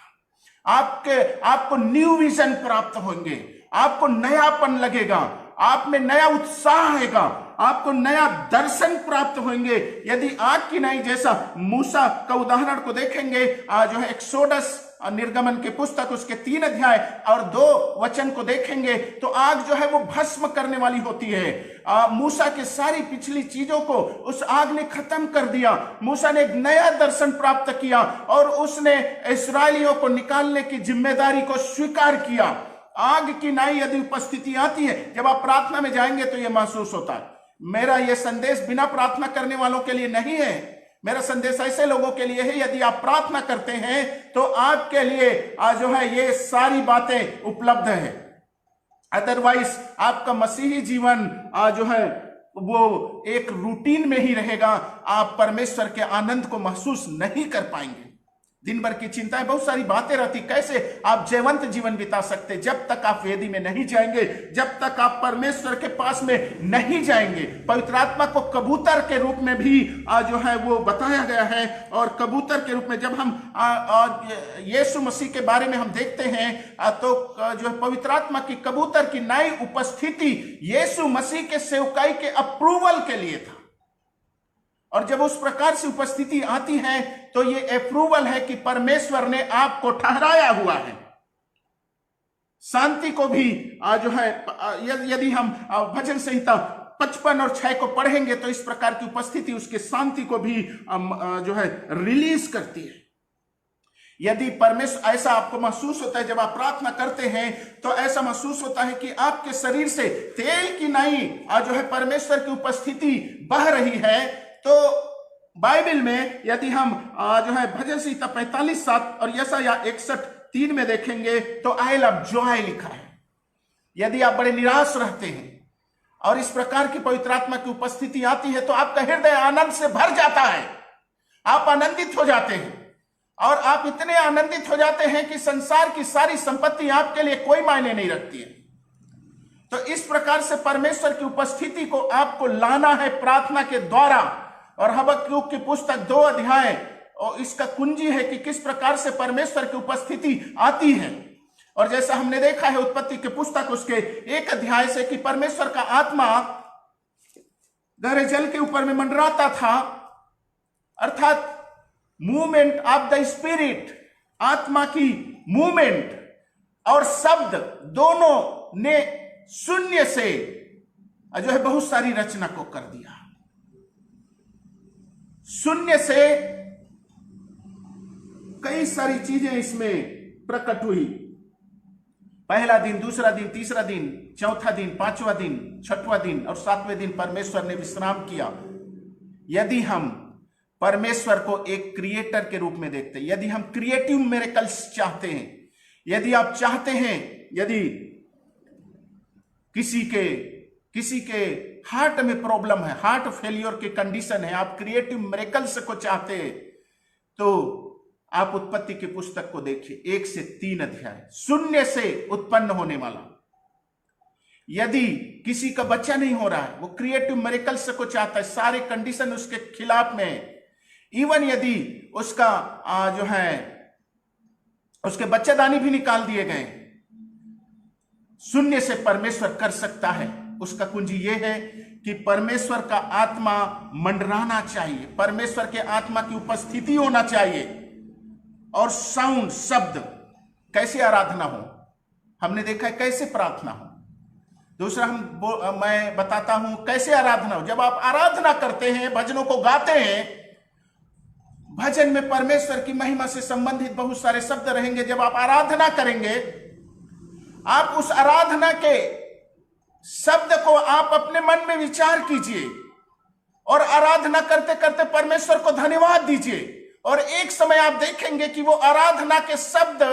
आपको न्यू विजन प्राप्त होंगे, आपको नयापन लगेगा, आप में नया उत्साह आएगा, आपको नया दर्शन प्राप्त होंगे। यदि आग की नाई जैसा मूसा का उदाहरण को देखेंगे, जो है एक्सोडस निर्गमन की पुस्तक उसके 3 अध्याय और 2 वचन को देखेंगे, तो आग जो है वो भस्म करने वाली होती है। मूसा के सारी पिछली चीजों को उस आग ने खत्म कर दिया। मूसा ने एक नया दर्शन प्राप्त किया और उसने इस्राएलियों को निकालने की जिम्मेदारी को स्वीकार किया। आग की नाई यदि उपस्थिति आती है, जब आप प्रार्थना में जाएंगे तो यह महसूस होता है। मेरा यह संदेश बिना प्रार्थना करने वालों के लिए नहीं है, मेरा संदेश ऐसे लोगों के लिए है, यदि आप प्रार्थना करते हैं तो आपके लिए जो है ये सारी बातें उपलब्ध है। अदरवाइज आपका मसीही जीवन जो है वो एक रूटीन में ही रहेगा, आप परमेश्वर के आनंद को महसूस नहीं कर पाएंगे। दिन भर की चिंताएं, बहुत सारी बातें रहती, कैसे आप जयवंत जीवन बिता सकते जब तक आप वेदी में नहीं जाएंगे, जब तक आप परमेश्वर के पास में नहीं जाएंगे। पवित्र आत्मा को कबूतर के रूप में भी जो है वो बताया गया है, और कबूतर के रूप में जब हम यीशु मसीह के बारे में हम देखते हैं तो जो है पवित्र आत्मा की कबूतर की नई उपस्थिति यीशु मसीह के सेवकाई के अप्रूवल के लिए था। और जब उस प्रकार से उपस्थिति आती है तो ये अप्रूवल है कि परमेश्वर ने आपको ठहराया हुआ है। शांति को भी जो है यदि हम भजन संहिता 55 और 6 को पढ़ेंगे तो इस प्रकार की उपस्थिति उसके शांति को भी जो है रिलीज करती है। यदि परमेश्वर, ऐसा आपको महसूस होता है जब आप प्रार्थना करते हैं तो ऐसा महसूस होता है कि आपके शरीर से तेल की नई जो है परमेश्वर की उपस्थिति बह रही है। तो बाइबल में यदि हम जो है भजन संहिता 45:7 और यशायाह 61:3 में देखेंगे तो आई लव जॉय लिखा है। यदि आप बड़े निराश रहते हैं और इस प्रकार की पवित्र आत्मा की उपस्थिति आती है तो आपका हृदय आनंद से भर जाता है, आप आनंदित हो जाते हैं, और आप इतने आनंदित हो जाते हैं कि संसार की सारी संपत्ति आपके लिए कोई मायने नहीं रखती है। तो इस प्रकार से परमेश्वर की उपस्थिति को आपको लाना है प्रार्थना के द्वारा। और हबक्कूक की पुस्तक 2 अध्याय और इसका कुंजी है कि किस प्रकार से परमेश्वर की उपस्थिति आती है। और जैसा हमने देखा है उत्पत्ति की पुस्तक उसके 1 अध्याय से कि परमेश्वर का आत्मा गहरे जल के ऊपर में मंडराता था, अर्थात मूवमेंट ऑफ द स्पिरिट, आत्मा की मूवमेंट और शब्द दोनों ने शून्य से जो है बहुत सारी रचना को कर दिया। शून्य से कई सारी चीजें इसमें प्रकट हुई। पहला दिन, दूसरा दिन, तीसरा दिन, चौथा दिन, पांचवा दिन, छठवां दिन और सातवें दिन परमेश्वर ने विश्राम किया। यदि हम परमेश्वर को एक क्रिएटर के रूप में देखते हैं, यदि हम क्रिएटिव मिरेकल्स चाहते हैं, यदि आप चाहते हैं, यदि किसी के हार्ट में प्रॉब्लम है, हार्ट फेलियर की कंडीशन है, आप क्रिएटिव मिरेकल्स को चाहते हैं, तो आप उत्पत्ति की पुस्तक को देखिए, 1 से 3 अध्याय, शून्य से उत्पन्न होने वाला। यदि किसी का बच्चा नहीं हो रहा है, वो क्रिएटिव मिरेकल्स को चाहता है, सारे कंडीशन उसके खिलाफ में, इवन यदि उसका जो है उसके बच्चेदानी भी निकाल दिए गए, शून्य से परमेश्वर कर सकता है। उसका कुंजी यह है कि परमेश्वर का आत्मा मंडराना चाहिए, परमेश्वर के आत्मा की उपस्थिति होना चाहिए, और साउंड, शब्द, कैसे आराधना हो, हमने देखा है कैसे प्रार्थना हो। दूसरा मैं बताता हूं कैसे आराधना हो। जब आप आराधना करते हैं, भजनों को गाते हैं, भजन में परमेश्वर की महिमा से संबंधित बहुत सारे शब्द रहेंगे। जब आप आराधना करेंगे, आप उस आराधना के शब्द को आप अपने मन में विचार कीजिए और आराधना करते करते परमेश्वर को धन्यवाद दीजिए, और एक समय आप देखेंगे कि वो आराधना के शब्द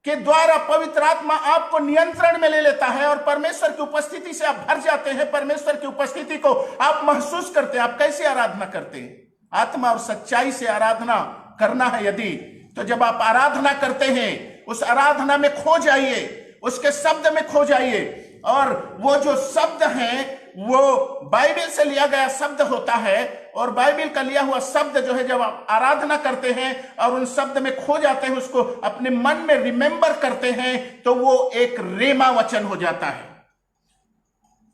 के द्वारा पवित्र आत्मा आपको नियंत्रण में ले लेता है और परमेश्वर की उपस्थिति से आप भर जाते हैं। परमेश्वर की उपस्थिति को आप महसूस करते हैं। आप कैसे आराधना करते हैं? आत्मा और सच्चाई से आराधना करना है यदि, तो जब आप आराधना करते हैं, उस आराधना में खो जाइए, उसके शब्द में खो जाइए, और वो जो शब्द हैं वो बाइबल से लिया गया शब्द होता है, और बाइबल का लिया हुआ शब्द जो है, जब आप आराधना करते हैं और उन शब्द में खो जाते हैं, उसको अपने मन में रिमेंबर करते हैं, तो वो एक रेमा वचन हो जाता है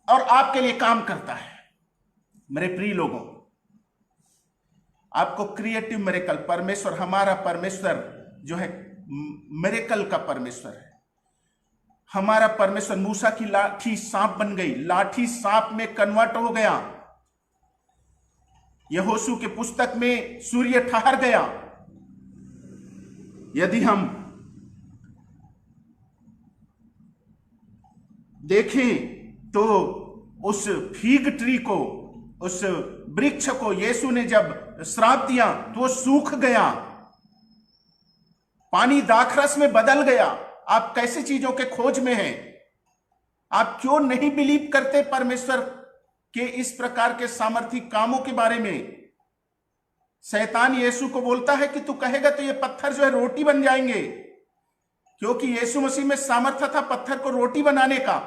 और आपके लिए काम करता है। मेरे प्रिय लोगों, आपको क्रिएटिव मिरेकल, परमेश्वर, हमारा परमेश्वर जो है मिरेकल का परमेश्वर है। हमारा परमेश्वर मूसा की लाठी सांप बन गई, लाठी सांप में कन्वर्ट हो गया। यहोशू के पुस्तक में सूर्य ठहर गया। यदि हम देखें तो उस फीग ट्री को, उस वृक्ष को यीशु ने जब श्राप दिया तो वो सूख गया, पानी दाखरस में बदल गया। आप कैसी चीजों के खोज में हैं? आप क्यों नहीं बिलीव करते परमेश्वर के इस प्रकार के सामर्थी कामों के बारे में? शैतान यीशु को बोलता है कि तू कहेगा तो ये पत्थर जो है रोटी बन जाएंगे, क्योंकि यीशु मसीह में सामर्थ्य था पत्थर को रोटी बनाने का।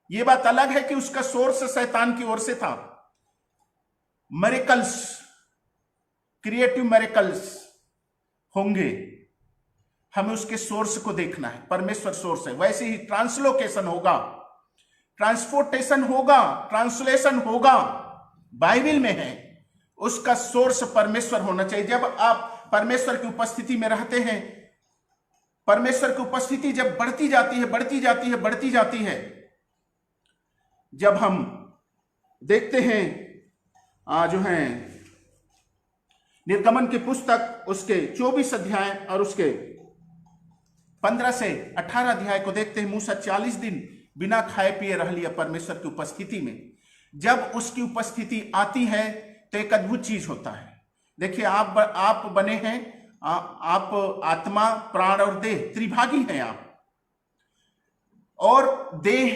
यह बात अलग है कि उसका सोर्स शैतान की ओर से था। मिरेकल्स, क्रिएटिव मिरेकल्स होंगे, हमें उसके सोर्स को देखना है। परमेश्वर सोर्स है। वैसे ही ट्रांसलोकेशन होगा, ट्रांसपोर्टेशन होगा, ट्रांसलेशन होगा, बाइबल में है, उसका सोर्स परमेश्वर होना चाहिए। जब आप परमेश्वर की उपस्थिति में रहते हैं, परमेश्वर की उपस्थिति जब बढ़ती जाती है, बढ़ती जाती है, बढ़ती जाती है, जब हम देखते हैं जो है निर्गमन की पुस्तक, उसके 24 अध्याय और उसके 15 से 18 अध्याय को देखते हैं, मूसा 40 दिन बिना खाए पिए रह लिया परमेश्वर की उपस्थिति में। जब उसकी उपस्थिति आती है तो एक अद्भुत चीज होता है। देखिए, आप बने हैं, आप आत्मा, प्राण और देह, त्रिभागी हैं आप। और देह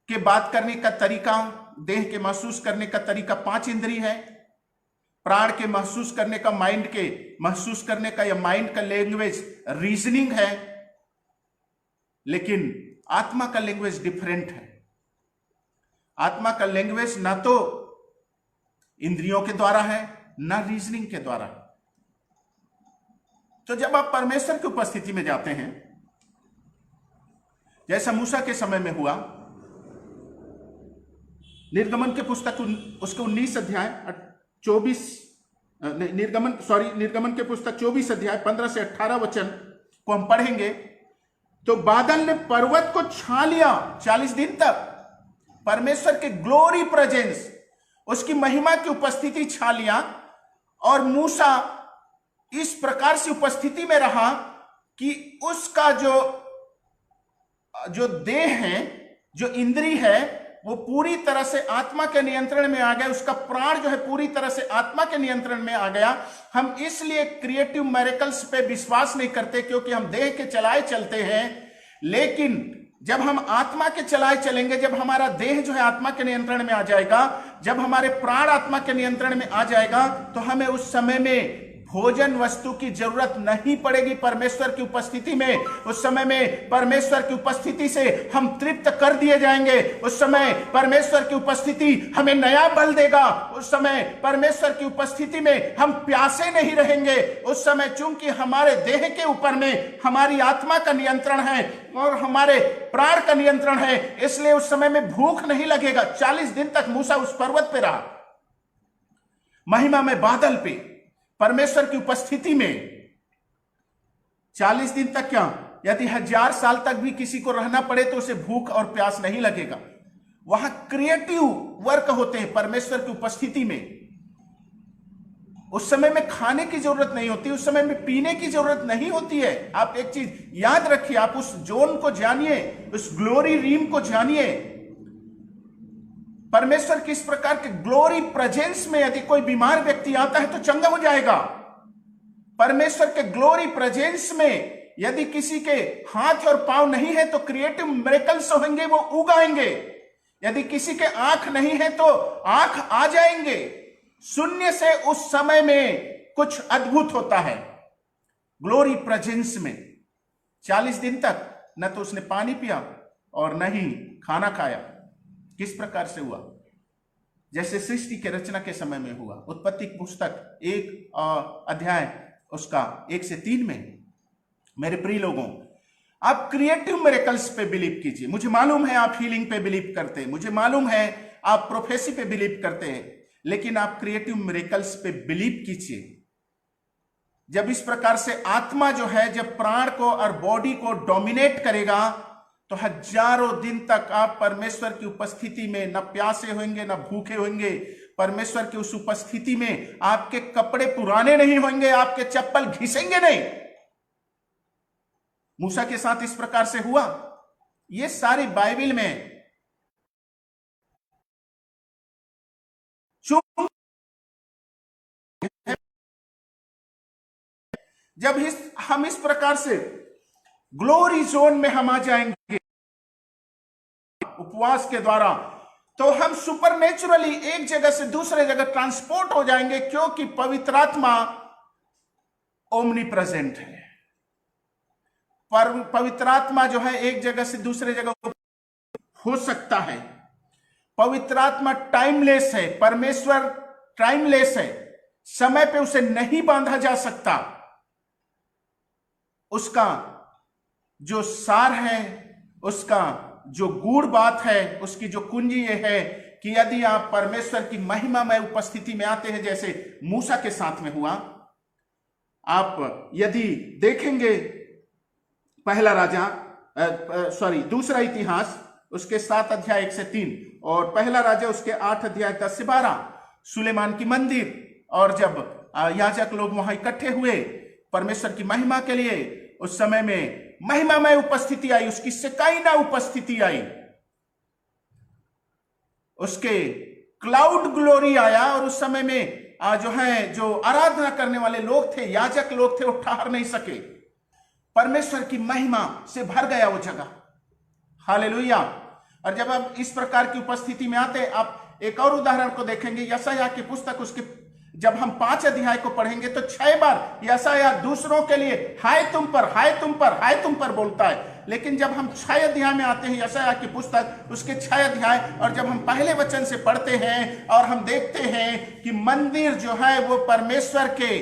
के बात करने का तरीका, देह के महसूस करने का तरीका 5 इंद्रिय है। प्राण के महसूस करने का, माइंड के महसूस करने का, या माइंड का लैंग्वेज रीजनिंग है। लेकिन आत्मा का लैंग्वेज डिफरेंट है। आत्मा का लैंग्वेज ना तो इंद्रियों के द्वारा है, ना रीजनिंग के द्वारा। तो जब आप परमेश्वर की उपस्थिति में जाते हैं, जैसा मूसा के समय में हुआ, निर्गमन के पुस्तक उसके 19 अध्याय 24 निर्गमन के पुस्तक 24 अध्याय 15 से 18 वचन को हम पढ़ेंगे। तो बादल ने पर्वत को छा लिया 40 दिन तक। परमेश्वर के ग्लोरी प्रेजेंस, उसकी महिमा की उपस्थिति छा लिया, और मूसा इस प्रकार से उपस्थिति में रहा कि उसका जो देह है, जो इंद्री है, वो पूरी तरह से आत्मा के नियंत्रण में आ गया। उसका प्राण जो है पूरी तरह से आत्मा के नियंत्रण में आ गया। हम इसलिए क्रिएटिव मिरेकल्स पे विश्वास नहीं करते क्योंकि हम देह के चलाए चलते हैं, लेकिन जब हम आत्मा के चलाए चलेंगे, जब हमारा देह जो है आत्मा के नियंत्रण में आ जाएगा, जब हमारे प्राण आत्मा के नियंत्रण में आ जाएगा, तो हमें उस समय में भोजन वस्तु की जरूरत नहीं पड़ेगी। परमेश्वर की उपस्थिति में, उस समय में परमेश्वर की उपस्थिति से हम तृप्त कर दिए जाएंगे। उस समय परमेश्वर की उपस्थिति हमें नया बल देगा। उस समय परमेश्वर की उपस्थिति में हम प्यासे नहीं रहेंगे। उस समय चूंकि हमारे देह के ऊपर में हमारी आत्मा का नियंत्रण है और हमारे प्राण का नियंत्रण है, इसलिए उस समय में भूख नहीं लगेगा। 40 दिन तक मूसा उस पर्वत पे रहा, महिमा में बादल पे, परमेश्वर की उपस्थिति में 40 दिन तक। क्या यदि 1000 साल तक भी किसी को रहना पड़े तो उसे भूख और प्यास नहीं लगेगा। वहां क्रिएटिव वर्क होते हैं परमेश्वर की उपस्थिति में। उस समय में खाने की जरूरत नहीं होती, उस समय में पीने की जरूरत नहीं होती है। आप एक चीज याद रखिए, आप उस जोन को जानिए, उस ग्लोरी रीम को जानिए। परमेश्वर किस प्रकार के ग्लोरी प्रेजेंस में यदि कोई बीमार व्यक्ति आता है तो चंगा हो जाएगा। परमेश्वर के ग्लोरी प्रेजेंस में यदि किसी के हाथ और पांव नहीं है तो क्रिएटिव मिरेकल्स होंगे, वो उगाएंगे। यदि किसी के आंख नहीं है तो आंख आ जाएंगे। शून्य से उस समय में कुछ अद्भुत होता है ग्लोरी प्रेजेंस में। 40 दिन तक न तो उसने पानी पिया और न ही खाना खाया। किस प्रकार से हुआ? जैसे सृष्टि के रचना के समय में हुआ। उत्पत्ति पुस्तक 1 अध्याय उसका 1 से 3 में। मेरे प्रिय लोगों, आप क्रिएटिव मिरेकल्स पे बिलीव कीजिए। मुझे मालूम है आप हीलिंग पे बिलीव करते हैं, मुझे मालूम है आप प्रोफेसी पे बिलीव करते हैं, लेकिन आप क्रिएटिव मिरेकल्स पे बिलीव कीजिए। जब इस प्रकार से आत्मा जो है, जब प्राण को और बॉडी को डोमिनेट करेगा, तो 1000 दिन तक आप परमेश्वर की उपस्थिति में न प्यासे होंगे न भूखे होंगे। परमेश्वर की उस उपस्थिति में आपके कपड़े पुराने नहीं होंगे, आपके चप्पल घिसेंगे नहीं। मूसा के साथ इस प्रकार से हुआ। ये सारी बाइबल में जब हम इस प्रकार से ग्लोरी जोन में हम आ जाएंगे उपवास के द्वारा, तो हम सुपरनेचुरली एक जगह से दूसरे जगह ट्रांसपोर्ट हो जाएंगे, क्योंकि पवित्र आत्मा ओमनी प्रेजेंट है। पर पवित्र आत्मा जो है एक जगह से दूसरे जगह हो सकता है। पवित्र आत्मा टाइमलेस है, परमेश्वर टाइमलेस है, समय पे उसे नहीं बांधा जा सकता। उसका जो सार है, उसका जो गूढ़ बात है, उसकी जो कुंजी ये है कि यदि आप परमेश्वर की महिमा में उपस्थिति में आते हैं, जैसे मूसा के साथ में हुआ। आप यदि देखेंगे दूसरा इतिहास उसके 7 अध्याय 1 से 3 और पहला राजा उसके 8 अध्याय 10 से 12, सुलेमान की मंदिर, और जब याजक लोग वहां इकट्ठे हुए परमेश्वर की महिमा के लिए, उस समय में महिमामय उपस्थिति आई, उसकी सेकाइना उपस्थिति आई, उसके क्लाउड ग्लोरी आया, और उस समय में जो आराधना करने वाले लोग थे, याजक लोग थे, वो ठहर नहीं सके। परमेश्वर की महिमा से भर गया वो जगह। हालेलुया। और जब आप इस प्रकार की उपस्थिति में आते, आप एक और उदाहरण को देखेंगे, यशायाह की पुस्तक, उसके जब हम 5 अध्याय को पढ़ेंगे तो 6 बार यशायाह दूसरों के लिए हाय तुम पर, हाय तुम पर, हाय तुम पर बोलता है। लेकिन जब हम 6 अध्याय में आते हैं यशायाह की पुस्तक, उसके 6 अध्याय, और जब हम पहले वचन से पढ़ते हैं और हम देखते हैं कि मंदिर जो है वो परमेश्वर के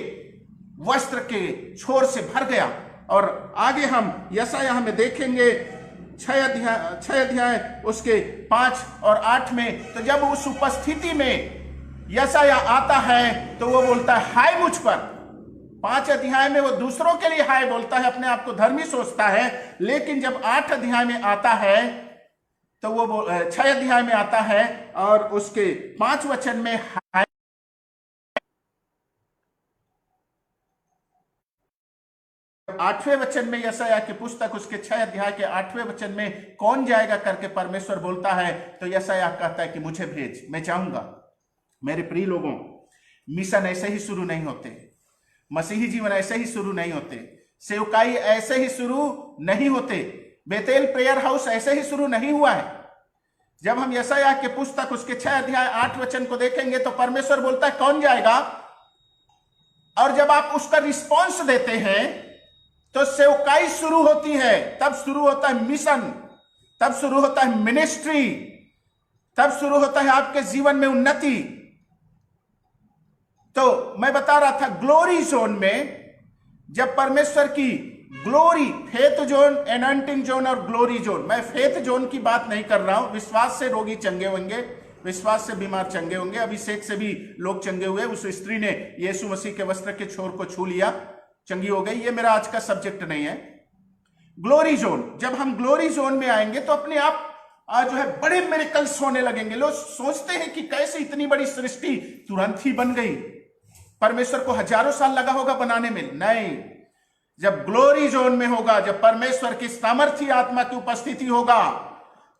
वस्त्र के छोर से भर गया। और आगे हम यशायाह में देखेंगे 6 अध्याय उसके 5 और 8 में, तो जब उस उपस्थिति में यशायाह आता है तो वो बोलता है हाय मुझ पर। 5 अध्याय में वो दूसरों के लिए हाय बोलता है, अपने आप को धर्मी सोचता है, लेकिन जब 8 अध्याय में आता है तो वो 6 अध्याय में आता है और उसके 5 वचन में हाय, 8वें वचन में यशायाह की पुस्तक उसके 6 अध्याय के 8वें वचन में कौन जाएगा करके परमेश्वर बोलता है, तो यशायाह कहता है कि मुझे भेज, मैं जाऊंगा। मेरे प्रिय लोगों, मिशन ऐसे ही शुरू नहीं होते, मसीही जीवन ऐसे ही शुरू नहीं होते, सेवकाई ऐसे ही शुरू नहीं होते, बेतेल प्रेयर हाउस ऐसे ही शुरू नहीं हुआ है। जब हम यशायाह के पुस्तक उसके 6 अध्याय 8 वचन को देखेंगे तो परमेश्वर बोलता है कौन जाएगा, और जब आप उसका रिस्पॉन्स देते हैं तो सेवकाई शुरू होती है, तब शुरू होता है मिशन, तब शुरू होता है मिनिस्ट्री, तब शुरू होता है आपके जीवन में उन्नति। तो मैं बता रहा था ग्लोरी जोन में, जब परमेश्वर की glory, faith zone, anointing zone और ग्लोरी जोन, मैं फेथ जोन की बात नहीं कर रहा हूं, विश्वास से रोगी चंगे होंगे, विश्वास से बीमार चंगे होंगे, अभिषेक से भी लोग चंगे हुए, उस स्त्री ने यीशु मसीह के वस्त्र के छोर को छू लिया, चंगी हो गई, ये मेरा आज का सब्जेक्ट नहीं है। ग्लोरी जोन, जब हम ग्लोरी जोन में आएंगे तो अपने आप जो है बड़े मिरेकल्स होने लगेंगे। लोग सोचते हैं कि कैसे इतनी बड़ी सृष्टि तुरंत ही बन गई, परमेश्वर को हजारों साल लगा होगा बनाने में। नहीं, जब ग्लोरी जोन में होगा, जब परमेश्वर की सामर्थ्य आत्मा की उपस्थिति होगा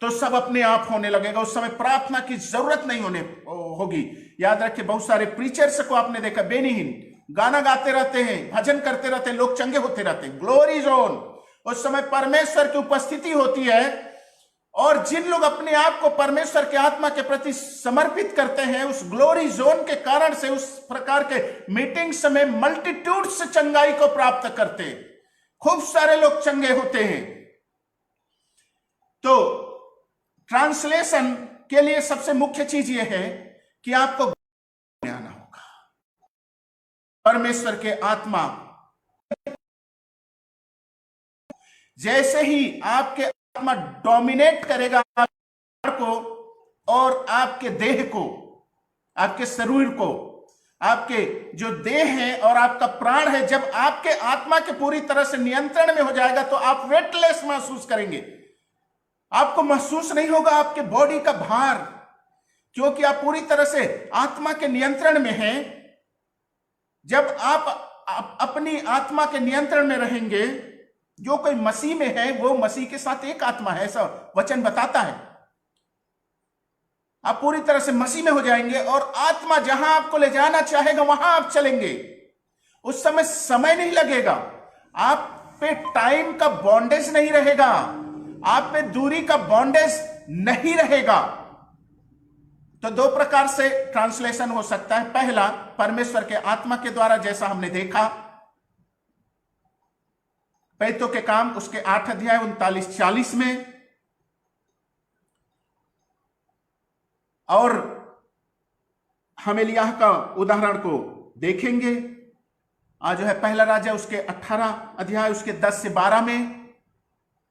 तो सब अपने आप होने लगेगा। उस समय प्रार्थना की जरूरत नहीं होगी। याद रखिए, बहुत सारे प्रीचर्स को आपने देखा बेनीहीन गाना गाते रहते हैं, भजन करते रहते हैं, लोग चंगे होते रहते हैं। ग्लोरी जोन, उस समय परमेश्वर की उपस्थिति होती है, और जिन लोग अपने आप को परमेश्वर के आत्मा के प्रति समर्पित करते हैं, उस ग्लोरी जोन के कारण से उस प्रकार के मीटिंग्स में मल्टीट्यूड्स चंगाई को प्राप्त करते हैं, खूब सारे लोग चंगे होते हैं। तो ट्रांसलेशन के लिए सबसे मुख्य चीज यह है कि आपको आना होगा। परमेश्वर के आत्मा जैसे ही आपके आत्मा डोमिनेट करेगा को और आपके देह को, आपके शरीर को, आपके जो देह है और आपका प्राण है, जब आपके आत्मा के पूरी तरह से नियंत्रण में हो जाएगा तो आप वेटलेस महसूस करेंगे। आपको महसूस नहीं होगा आपके बॉडी का भार, क्योंकि आप पूरी तरह से आत्मा के नियंत्रण में हैं। जब आप अपनी आत्मा के नियंत्रण में रहेंगे, जो कोई मसीह में है वो मसीह के साथ एक आत्मा है, ऐसा वचन बताता है। आप पूरी तरह से मसीह में हो जाएंगे और आत्मा जहां आपको ले जाना चाहेगा वहां आप चलेंगे। उस समय समय नहीं लगेगा, आप पे टाइम का बॉन्डेज नहीं रहेगा, आप पे दूरी का बॉन्डेज नहीं रहेगा। तो 2 प्रकार से ट्रांसलेशन हो सकता है। पहला, परमेश्वर के आत्मा के द्वारा, जैसा हमने देखा पैतों के काम उसके 8 अध्याय 39-40 में, और हम एलिय्याह का उदाहरण को देखेंगे आज जो है पहला राजा उसके 18 अध्याय उसके 10 से 12 में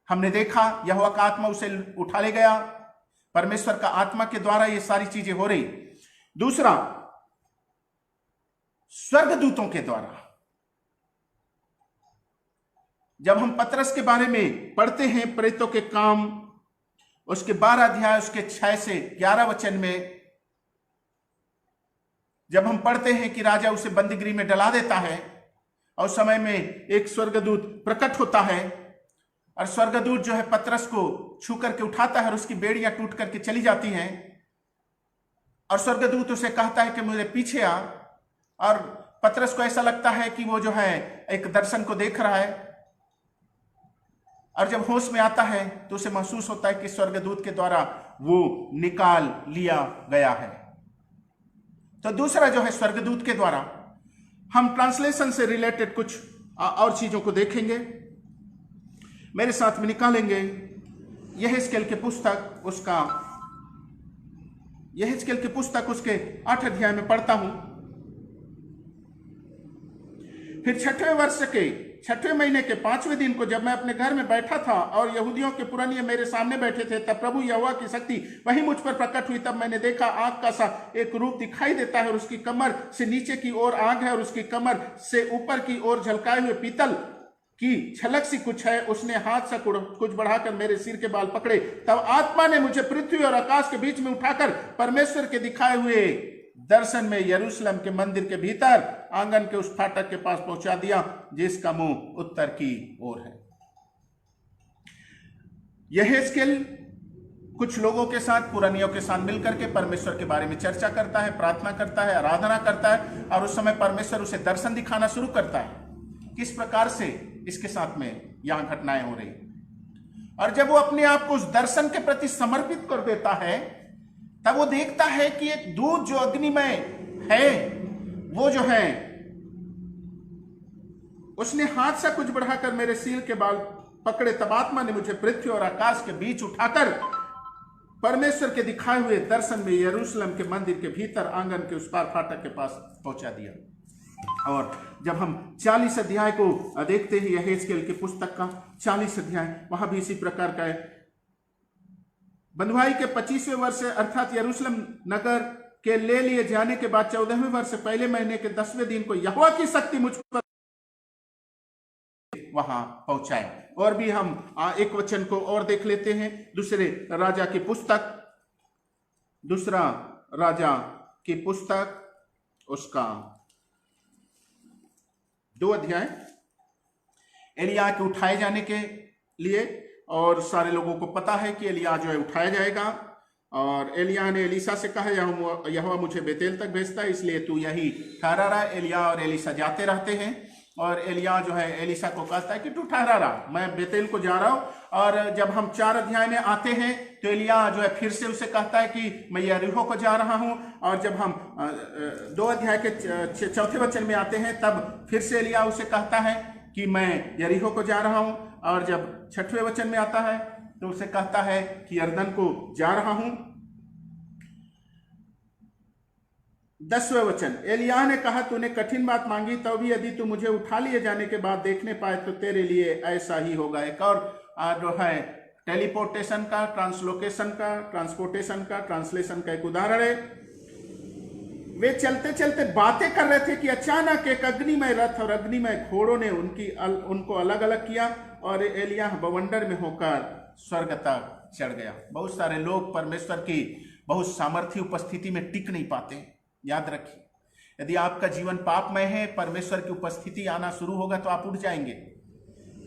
हमने देखा यहोवा का आत्मा उसे उठा ले गया। परमेश्वर का आत्मा के द्वारा ये सारी चीजें हो रही। दूसरा, स्वर्गदूतों के द्वारा। जब हम पतरस के बारे में पढ़ते हैं, प्रेरितों के काम उसके 12 अध्याय उसके 6 से 11 वचन में, जब हम पढ़ते हैं कि राजा उसे बंदीगृह में डला देता है और समय में एक स्वर्गदूत प्रकट होता है और स्वर्गदूत जो है पतरस को छू करके उठाता है और उसकी बेड़ियां टूट करके चली जाती हैं, और स्वर्गदूत उसे कहता है कि मुझे पीछे आ। और पतरस को ऐसा लगता है कि वो जो है एक दर्शन को देख रहा है, और जब होश में आता है तो उसे महसूस होता है कि स्वर्गदूत के द्वारा वो निकाल लिया गया है। तो दूसरा जो है स्वर्गदूत के द्वारा। हम ट्रांसलेशन से रिलेटेड कुछ और चीजों को देखेंगे, मेरे साथ में निकालेंगे यहेजकेल की पुस्तक उसके 8 अध्याय में पढ़ता हूं। फिर 6वें वर्ष के छठवें महीने के 5वें दिन को जब मैं अपने घर में बैठा था और यहूदियों के पुरनिये मेरे सामने बैठे थे, तब प्रभु यहोवा की शक्ति वही मुझ पर प्रकट हुई। तब मैंने देखा आग का सा एक रूप दिखाई देता है और उसकी कमर से नीचे की ओर आग है और उसकी कमर से ऊपर की ओर झलकाए हुए पीतल की छलक सी कुछ है। उसने हाथ से कुछ बढ़ाकर मेरे सिर के बाल पकड़े। तब आत्मा ने मुझे पृथ्वी और आकाश के बीच में उठाकर परमेश्वर के दिखाए हुए दर्शन में यरूशलेम के मंदिर के भीतर आंगन के उस फाटक के पास पहुंचा दिया जिसका मुंह उत्तर की ओर है। यहेजकेल कुछ लोगों के साथ, पुरनियों के साथ मिलकर के परमेश्वर के बारे में चर्चा करता है, प्रार्थना करता है, आराधना करता है और उस समय परमेश्वर उसे दर्शन दिखाना शुरू करता है। किस प्रकार से इसके साथ में यहां घटनाएं हो रही। और जब वो अपने आप को उस दर्शन के प्रति समर्पित कर देता है, तब वो देखता है कि एक दूत जो अग्निमय है, वो जो है उसने हाथ से कुछ बढ़ाकर मेरे सिर के बाल पकड़े। तब आत्मा ने मुझे पृथ्वी और आकाश के बीच उठाकर परमेश्वर के दिखाए हुए दर्शन में यरूशलेम के मंदिर के भीतर आंगन के उस पार फाटक के पास पहुंचा दिया। और जब हम 40 अध्याय को देखते हैं, यहेजकेल की पुस्तक का 40 अध्याय, वहां भी इसी प्रकार का है। बंधुआई के 25वें वर्ष अर्थात यरूशलेम नगर के ले लिए जाने के बाद 14वें वर्ष पहले महीने के 10वें दिन को यहोवा की शक्ति मुझ पर वहां पहुंचाए। और भी हम एक वचन को और देख लेते हैं, दूसरे राजा की पुस्तक, दूसरा राजा की पुस्तक उसका 2 अध्याय। एलिया के उठाए जाने के लिए, और सारे लोगों को पता है कि एलिया जो है उठाया जाएगा। और एलिया ने एलीसा से कहा, यहोवा मुझे बेतेल तक भेजता है, इसलिए तू यही ठहरा रहा। एलिया और एलीसा जाते रहते हैं और एलिया जो है एलीसा को कहता है कि तू ठहरा रहा, मैं बेतेल को जा रहा हूं। और जब हम 4 अध्याय में आते हैं तो एलिया जो है फिर से उसे कहता है कि मैं यरीहो को जा रहा हूं। और जब हम 2 अध्याय के 4थे वचन में आते हैं, तब फिर से एलिया उसे कहता है कि मैं यरीहो को जा रहा हूं। और जब 6वें वचन में आता है तो उसे कहता है कि यरदन को जा रहा हूं। 10वें वचन, एलिया ने कहा, तूने कठिन बात मांगी, तो भी यदि तू मुझे उठा लिए जाने के बाद देखने पाए तो तेरे लिए ऐसा ही होगा। एक और जो है टेलीपोर्टेशन का, ट्रांसलोकेशन का, ट्रांसपोर्टेशन का, ट्रांसलेशन का एक उदाहरण है। वे चलते चलते बातें कर रहे थे कि अचानक एक अग्निमय रथ और अग्निमय घोड़ों ने उनको अलग अलग किया और एलिया बवंडर में होकर स्वर्ग तक चढ़ गया। बहुत सारे लोग परमेश्वर की बहुत सामर्थ्य उपस्थिति में टिक नहीं पाते। याद रखिए, यदि आपका जीवन पापमय है, परमेश्वर की उपस्थिति आना शुरू होगा तो आप उठ जाएंगे,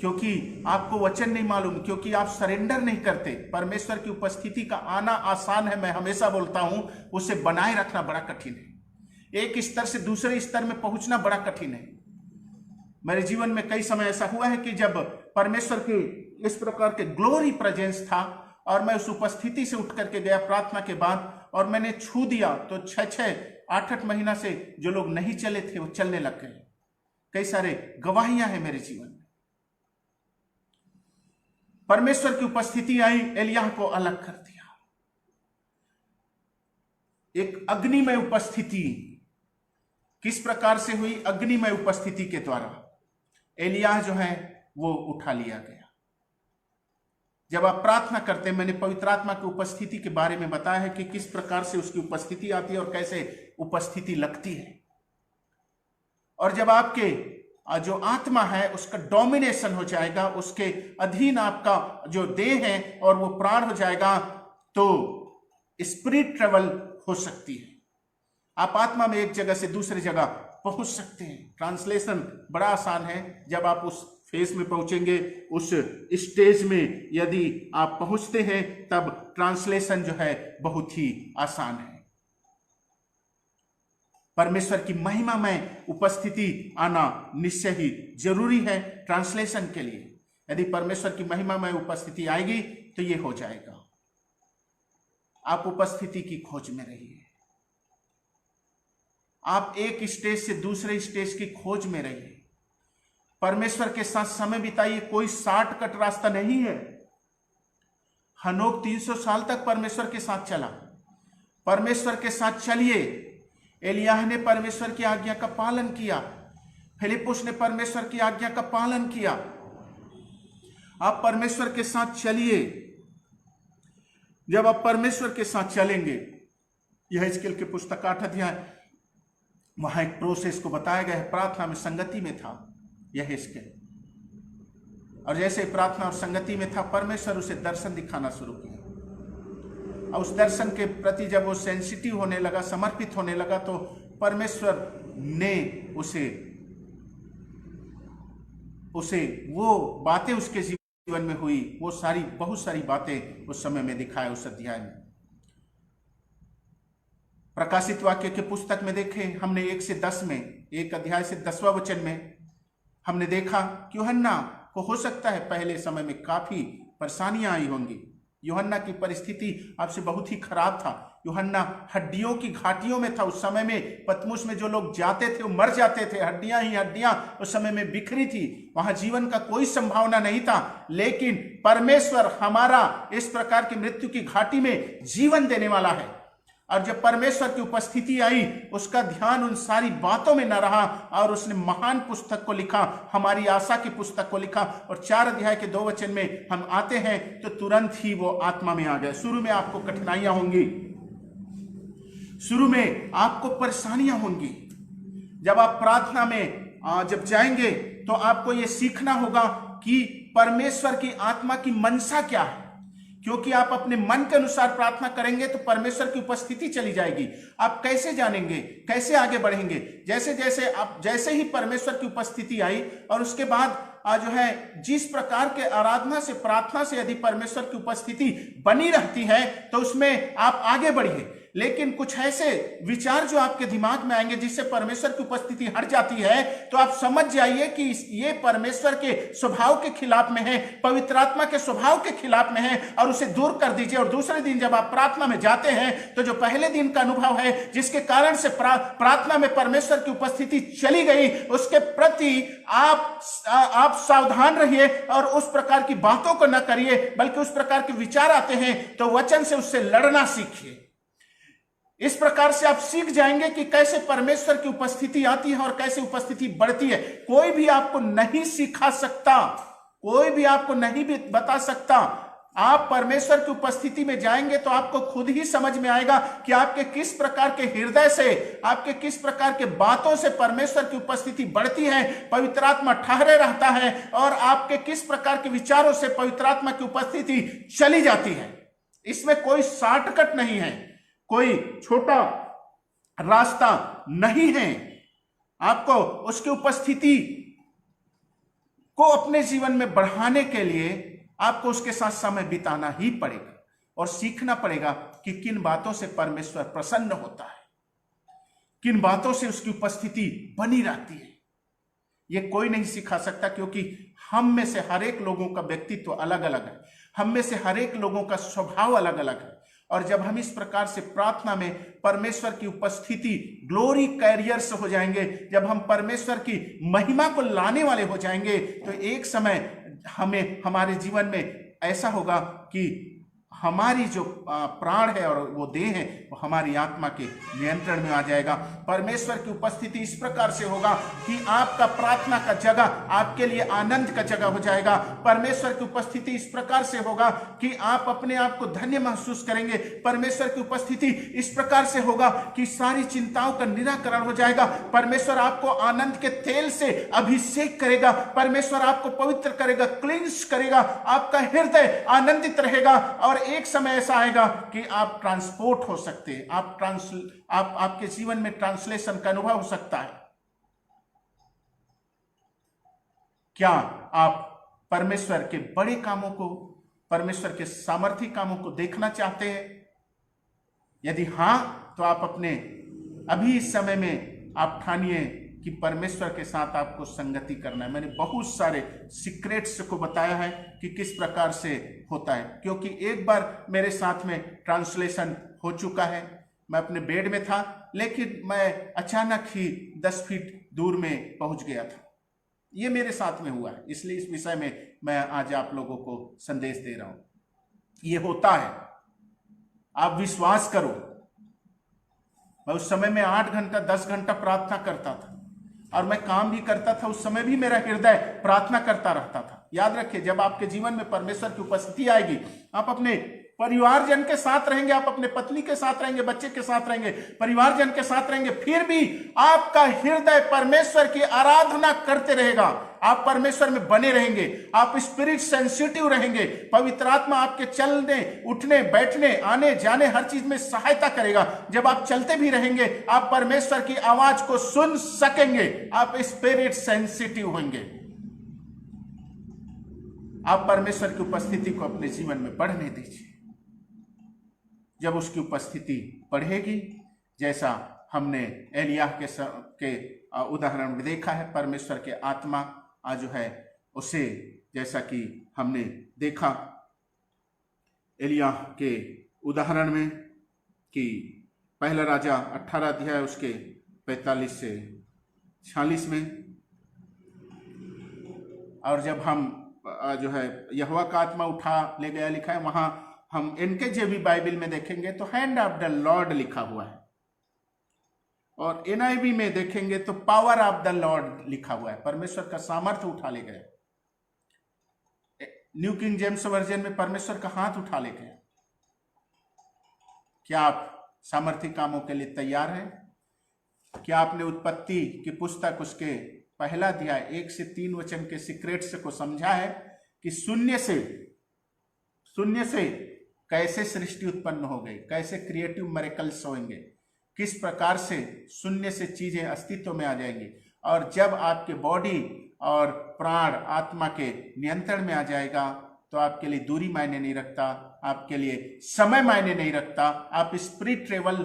क्योंकि आपको वचन नहीं मालूम, क्योंकि आप सरेंडर नहीं करते। परमेश्वर की उपस्थिति का आना आसान है, मैं हमेशा बोलता हूं, उसे बनाए रखना बड़ा कठिन है। एक स्तर से दूसरे स्तर में पहुंचना बड़ा कठिन है। मेरे जीवन में कई समय ऐसा हुआ है कि जब परमेश्वर की इस प्रकार के ग्लोरी प्रेजेंस था और मैं उस उपस्थिति से उठ करके गया प्रार्थना के बाद और मैंने छू दिया, तो 6-8 महीना से जो लोग नहीं चले थे वो चलने लग गए। कई सारे गवाहियां हैं मेरे जीवन में। परमेश्वर की उपस्थिति आई, एलिया को अलग कर दिया। एक अग्निमय उपस्थिति किस प्रकार से हुई? अग्निमय उपस्थिति के द्वारा एलिया जो है वो उठा लिया गया। जब आप प्रार्थना करते हैं, मैंने पवित्र आत्मा की उपस्थिति के बारे में बताया है कि किस प्रकार से उसकी उपस्थिति आती है और कैसे उपस्थिति लगती है। और जब आपके जो आत्मा है उसका डोमिनेशन हो जाएगा, उसके अधीन आपका जो देह है और वो प्राण हो जाएगा, तो स्पिरिट ट्रेवल हो सकती है। आप आत्मा में एक जगह से दूसरी जगह पहुंच सकते हैं। ट्रांसलेशन बड़ा आसान है। जब आप उस फेज में पहुंचेंगे, उस स्टेज में यदि आप पहुंचते हैं, तब ट्रांसलेशन जो है बहुत ही आसान है। परमेश्वर की महिमा में उपस्थिति आना निश्चय ही जरूरी है ट्रांसलेशन के लिए। यदि परमेश्वर की महिमा में उपस्थिति आएगी तो ये हो जाएगा। आप उपस्थिति की खोज में रहिए। आप एक स्टेज से दूसरे स्टेज की खोज में रहिए। परमेश्वर के साथ समय बिताइए। कोई शॉर्टकट रास्ता नहीं है। हनोक 300 साल तक परमेश्वर के साथ चला। परमेश्वर के साथ चलिए। एलियाह ने परमेश्वर की आज्ञा का पालन किया। फिलिप्पुस ने परमेश्वर की आज्ञा का पालन किया। आप परमेश्वर के साथ चलिए। जब आप परमेश्वर के साथ चलेंगे, यह हिजकिय्याह की पुस्तक 8 अध्याय, वहां एक प्रोसेस को बताया गया है। प्रार्थना में संगति में था यह हिजकिय्याह, और जैसे प्रार्थना और संगति में था, परमेश्वर उसे दर्शन दिखाना शुरू किया। और उस दर्शन के प्रति जब वो सेंसिटिव होने लगा, समर्पित होने लगा, तो परमेश्वर ने उसे वो बातें उसके जीवन में हुई, वो बहुत सारी बातें उस समय में दिखाए। उस अध्याय में प्रकाशित वाक्य के पुस्तक में देखें, हमने 1 से 10 में, 1 अध्याय से 10वां वचन में हमने देखा कि यूहन्ना को हो सकता है पहले समय में काफी परेशानियां आई होंगी। यूहन्ना की परिस्थिति आपसे बहुत ही खराब था। यूहन्ना हड्डियों की घाटियों में था। उस समय में पतमुस में जो लोग जाते थे वो मर जाते थे, हड्डियां ही हड्डियां उस समय में बिखरी थी, वहां जीवन का कोई संभावना नहीं था। लेकिन परमेश्वर हमारा इस प्रकार की मृत्यु की घाटी में जीवन देने वाला है। और जब परमेश्वर की उपस्थिति आई, उसका ध्यान उन सारी बातों में न रहा, और उसने महान पुस्तक को लिखा, हमारी आशा की पुस्तक को लिखा। और 4 अध्याय के 2 वचन में हम आते हैं तो तुरंत ही वो आत्मा में आ गए। शुरू में आपको कठिनाइयां होंगी, शुरू में आपको परेशानियां होंगी। जब आप प्रार्थना में जब जाएंगे तो आपको ये सीखना होगा कि परमेश्वर की आत्मा की मनसा क्या है, क्योंकि आप अपने मन के अनुसार प्रार्थना करेंगे तो परमेश्वर की उपस्थिति चली जाएगी। आप कैसे जानेंगे, कैसे आगे बढ़ेंगे? जैसे ही परमेश्वर की उपस्थिति आई, और उसके बाद जो है जिस प्रकार के आराधना से, प्रार्थना से यदि परमेश्वर की उपस्थिति बनी रहती है तो उसमें आप आगे बढ़िए। लेकिन कुछ ऐसे विचार जो आपके दिमाग में आएंगे जिससे परमेश्वर की उपस्थिति हट जाती है, तो आप समझ जाइए कि ये परमेश्वर के स्वभाव के खिलाफ में है, पवित्र आत्मा के स्वभाव के खिलाफ में है, और उसे दूर कर दीजिए। और दूसरे दिन जब आप प्रार्थना में जाते हैं तो जो पहले दिन का अनुभव है, जिसके कारण से प्रार्थना में परमेश्वर की उपस्थिति चली गई, उसके प्रति आप सावधान रहिए और उस प्रकार की बातों को न करिए, बल्कि उस प्रकार के विचार आते हैं तो वचन से उससे लड़ना सीखिए। इस प्रकार से आप सीख जाएंगे कि कैसे परमेश्वर की उपस्थिति आती है और कैसे उपस्थिति बढ़ती है। कोई भी आपको नहीं सिखा सकता, कोई भी आपको नहीं भी बता सकता। आप परमेश्वर की उपस्थिति में जाएंगे तो आपको खुद ही समझ में आएगा कि आपके किस प्रकार के हृदय से, आपके किस प्रकार के बातों से परमेश्वर की उपस्थिति बढ़ती है, पवित्र आत्मा ठहरे रहता है, और आपके किस प्रकार के विचारों से पवित्र आत्मा की उपस्थिति चली जाती है। इसमें कोई शॉर्टकट नहीं है, कोई छोटा रास्ता नहीं है। आपको उसकी उपस्थिति को अपने जीवन में बढ़ाने के लिए आपको उसके साथ समय बिताना ही पड़ेगा, और सीखना पड़ेगा कि किन बातों से परमेश्वर प्रसन्न होता है, किन बातों से उसकी उपस्थिति बनी रहती है। यह कोई नहीं सिखा सकता, क्योंकि हम में से हर एक लोगों का व्यक्तित्व अलग अलग है, हम में से हर एक लोगों का स्वभाव अलग अलग है। और जब हम इस प्रकार से प्रार्थना में परमेश्वर की उपस्थिति ग्लोरी कैरियर्स हो जाएंगे, जब हम परमेश्वर की महिमा को लाने वाले हो जाएंगे, तो एक समय हमारे जीवन में ऐसा होगा कि हमारी जो प्राण है और वो देह है, वो हमारी आत्मा के नियंत्रण में आ जाएगा। परमेश्वर की उपस्थिति इस प्रकार से होगा कि आपका प्रार्थना का जगह आपके लिए आनंद का जगह हो जाएगा। परमेश्वर की उपस्थिति इस प्रकार से होगा कि आप अपने आप को धन्य महसूस करेंगे। परमेश्वर की उपस्थिति इस प्रकार से होगा कि सारी चिंताओं का निराकरण हो जाएगा। परमेश्वर आपको आनंद के तेल से अभिषेक करेगा, परमेश्वर आपको पवित्र करेगा, क्लींस करेगा, आपका हृदय आनंदित रहेगा। और एक समय ऐसा आएगा कि आप ट्रांसपोर्ट हो सकते हैं, आपके जीवन में ट्रांसलेशन का अनुभव हो सकता है। क्या आप परमेश्वर के बड़े कामों को, परमेश्वर के सामर्थी कामों को देखना चाहते हैं? यदि हां, तो आप अपने अभी इस समय में आप ठानिए कि परमेश्वर के साथ आपको संगति करना है। मैंने बहुत सारे सीक्रेट्स को बताया है कि किस प्रकार से होता है, क्योंकि एक बार मेरे साथ में ट्रांसलेशन हो चुका है। मैं अपने बेड में था, लेकिन मैं अचानक ही 10 फीट दूर में पहुंच गया था। ये मेरे साथ में हुआ है, इसलिए इस विषय में मैं आज आप लोगों को संदेश दे रहा हूं। ये होता है, आप विश्वास करो। मैं उस समय में 8 घंटा 10 घंटा प्रार्थना करता था, और मैं काम भी करता था, उस समय भी मेरा हृदय प्रार्थना करता रहता था। याद रखिए, जब आपके जीवन में परमेश्वर की उपस्थिति आएगी, आप अपने परिवारजन के साथ रहेंगे, आप अपने पत्नी के साथ रहेंगे, बच्चे के साथ रहेंगे, परिवारजन के साथ रहेंगे, फिर भी आपका हृदय परमेश्वर की आराधना करते रहेगा। आप परमेश्वर में बने रहेंगे, आप स्पिरिट सेंसिटिव रहेंगे। पवित्र आत्मा आपके चलने, उठने, बैठने, आने जाने हर चीज में सहायता करेगा। जब आप चलते भी रहेंगे, आप परमेश्वर की आवाज को सुन सकेंगे। आप स्पिरिट सेंसिटिव होंगे। आप परमेश्वर की उपस्थिति को अपने जीवन में बढ़ने दीजिए। जब उसकी उपस्थिति बढ़ेगी, जैसा हमने एलिय्याह के उदाहरण में देखा है, परमेश्वर के आत्मा जो है उसे, जैसा कि हमने देखा एलिय्याह के उदाहरण में कि पहला राजा 18 अध्याय उसके 45 से 46 में, और जब हम जो है यहोवा का आत्मा उठा ले गया लिखा है, वहां हम NKJV बाइबल में देखेंगे तो हैंड ऑफ द लॉर्ड लिखा हुआ है, और NIV में देखेंगे तो पावर ऑफ द लॉर्ड लिखा हुआ है। परमेश्वर का सामर्थ्य उठा ले गए। न्यू किंग जेम्स वर्जन में परमेश्वर का हाथ उठा ले गए। क्या आप सामर्थ्य कामों के लिए तैयार हैं? क्या आपने उत्पत्ति की पुस्तक उसके पहला अध्याय 1 से 3 वचन के सीक्रेट्स को समझा है कि शून्य से कैसे सृष्टि उत्पन्न हो गई, कैसे क्रिएटिव मिरेकल्स होंगे, किस प्रकार से शून्य से चीजें अस्तित्व में आ जाएंगी, और जब आपके बॉडी और प्राण आत्मा के नियंत्रण में आ जाएगा तो आपके लिए दूरी मायने नहीं रखता, आपके लिए समय मायने नहीं रखता। आप स्पिरिट ट्रेवल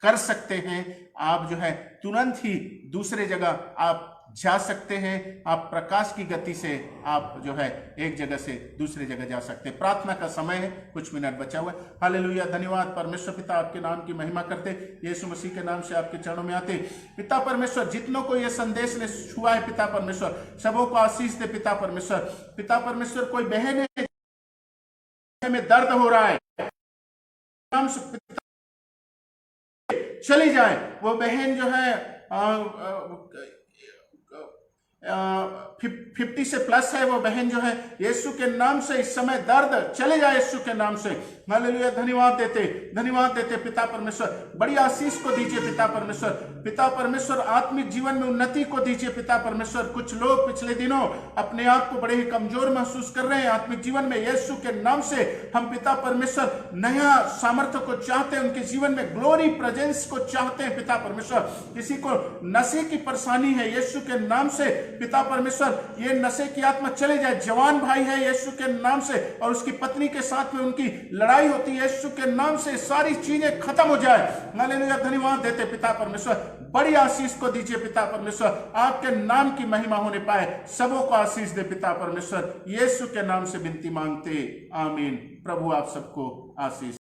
कर सकते हैं। आप जो है तुरंत ही दूसरे जगह आप जा सकते हैं। आप प्रकाश की गति से आप जो है एक जगह से दूसरे जगह जा सकते हैं। प्रार्थना का समय है, कुछ मिनट बचा हुआ है। हालेलुया, धन्यवाद परमेश्वर पिता, आपके नाम की महिमा करते, यीशु मसीह के नाम से आपके चरणों में आते। पिता परमेश्वर, जितनों को यह संदेश ने छुआ है पिता परमेश्वर, सबों को आशीष दे पिता परमेश्वर। पिता परमेश्वर, कोई बहन है में दर्द हो रहा है, नाम से चली जाए, वो बहन जो है 50 से प्लस है, वो बहन जो है यीशु के नाम से इस समय दर्द चले जाए, यीशु के नाम से। हालेलुया, धन्यवाद देते पिता परमेश्वर। बड़ी आशीष को दीजिए पिता परमेश्वर। पिता परमेश्वर, आत्मिक जीवन में उन्नति को दीजिए पिता परमेश्वर। कुछ लोग पिछले दिनों अपने आप को बड़े ही कमजोर महसूस कर रहे हैं आत्मिक जीवन में, यीशु के नाम से हम पिता परमेश्वर नया सामर्थ्य को चाहते हैं, उनके जीवन में ग्लोरी प्रेजेंस को चाहते हैं पिता परमेश्वर। किसी को नशे की परेशानी है, यीशु के नाम से पिता परमेश्वर ये नशे की आत्मा चले जाए। जवान भाई है यीशु के नाम से, और उसकी पत्नी के साथ में उनकी लड़ाई होती है, यीशु के नाम से सारी चीजें खत्म हो जाए। हालेलुया, धन्यवाद देते पिता परमेश्वर। बड़ी आशीष को दीजिए पिता परमेश्वर, आपके नाम की महिमा होने पाए। सबों को आशीष दे पिता परमेश्वर, यीशु के नाम से विनती मांगते, आमीन। प्रभु आप सबको आशीष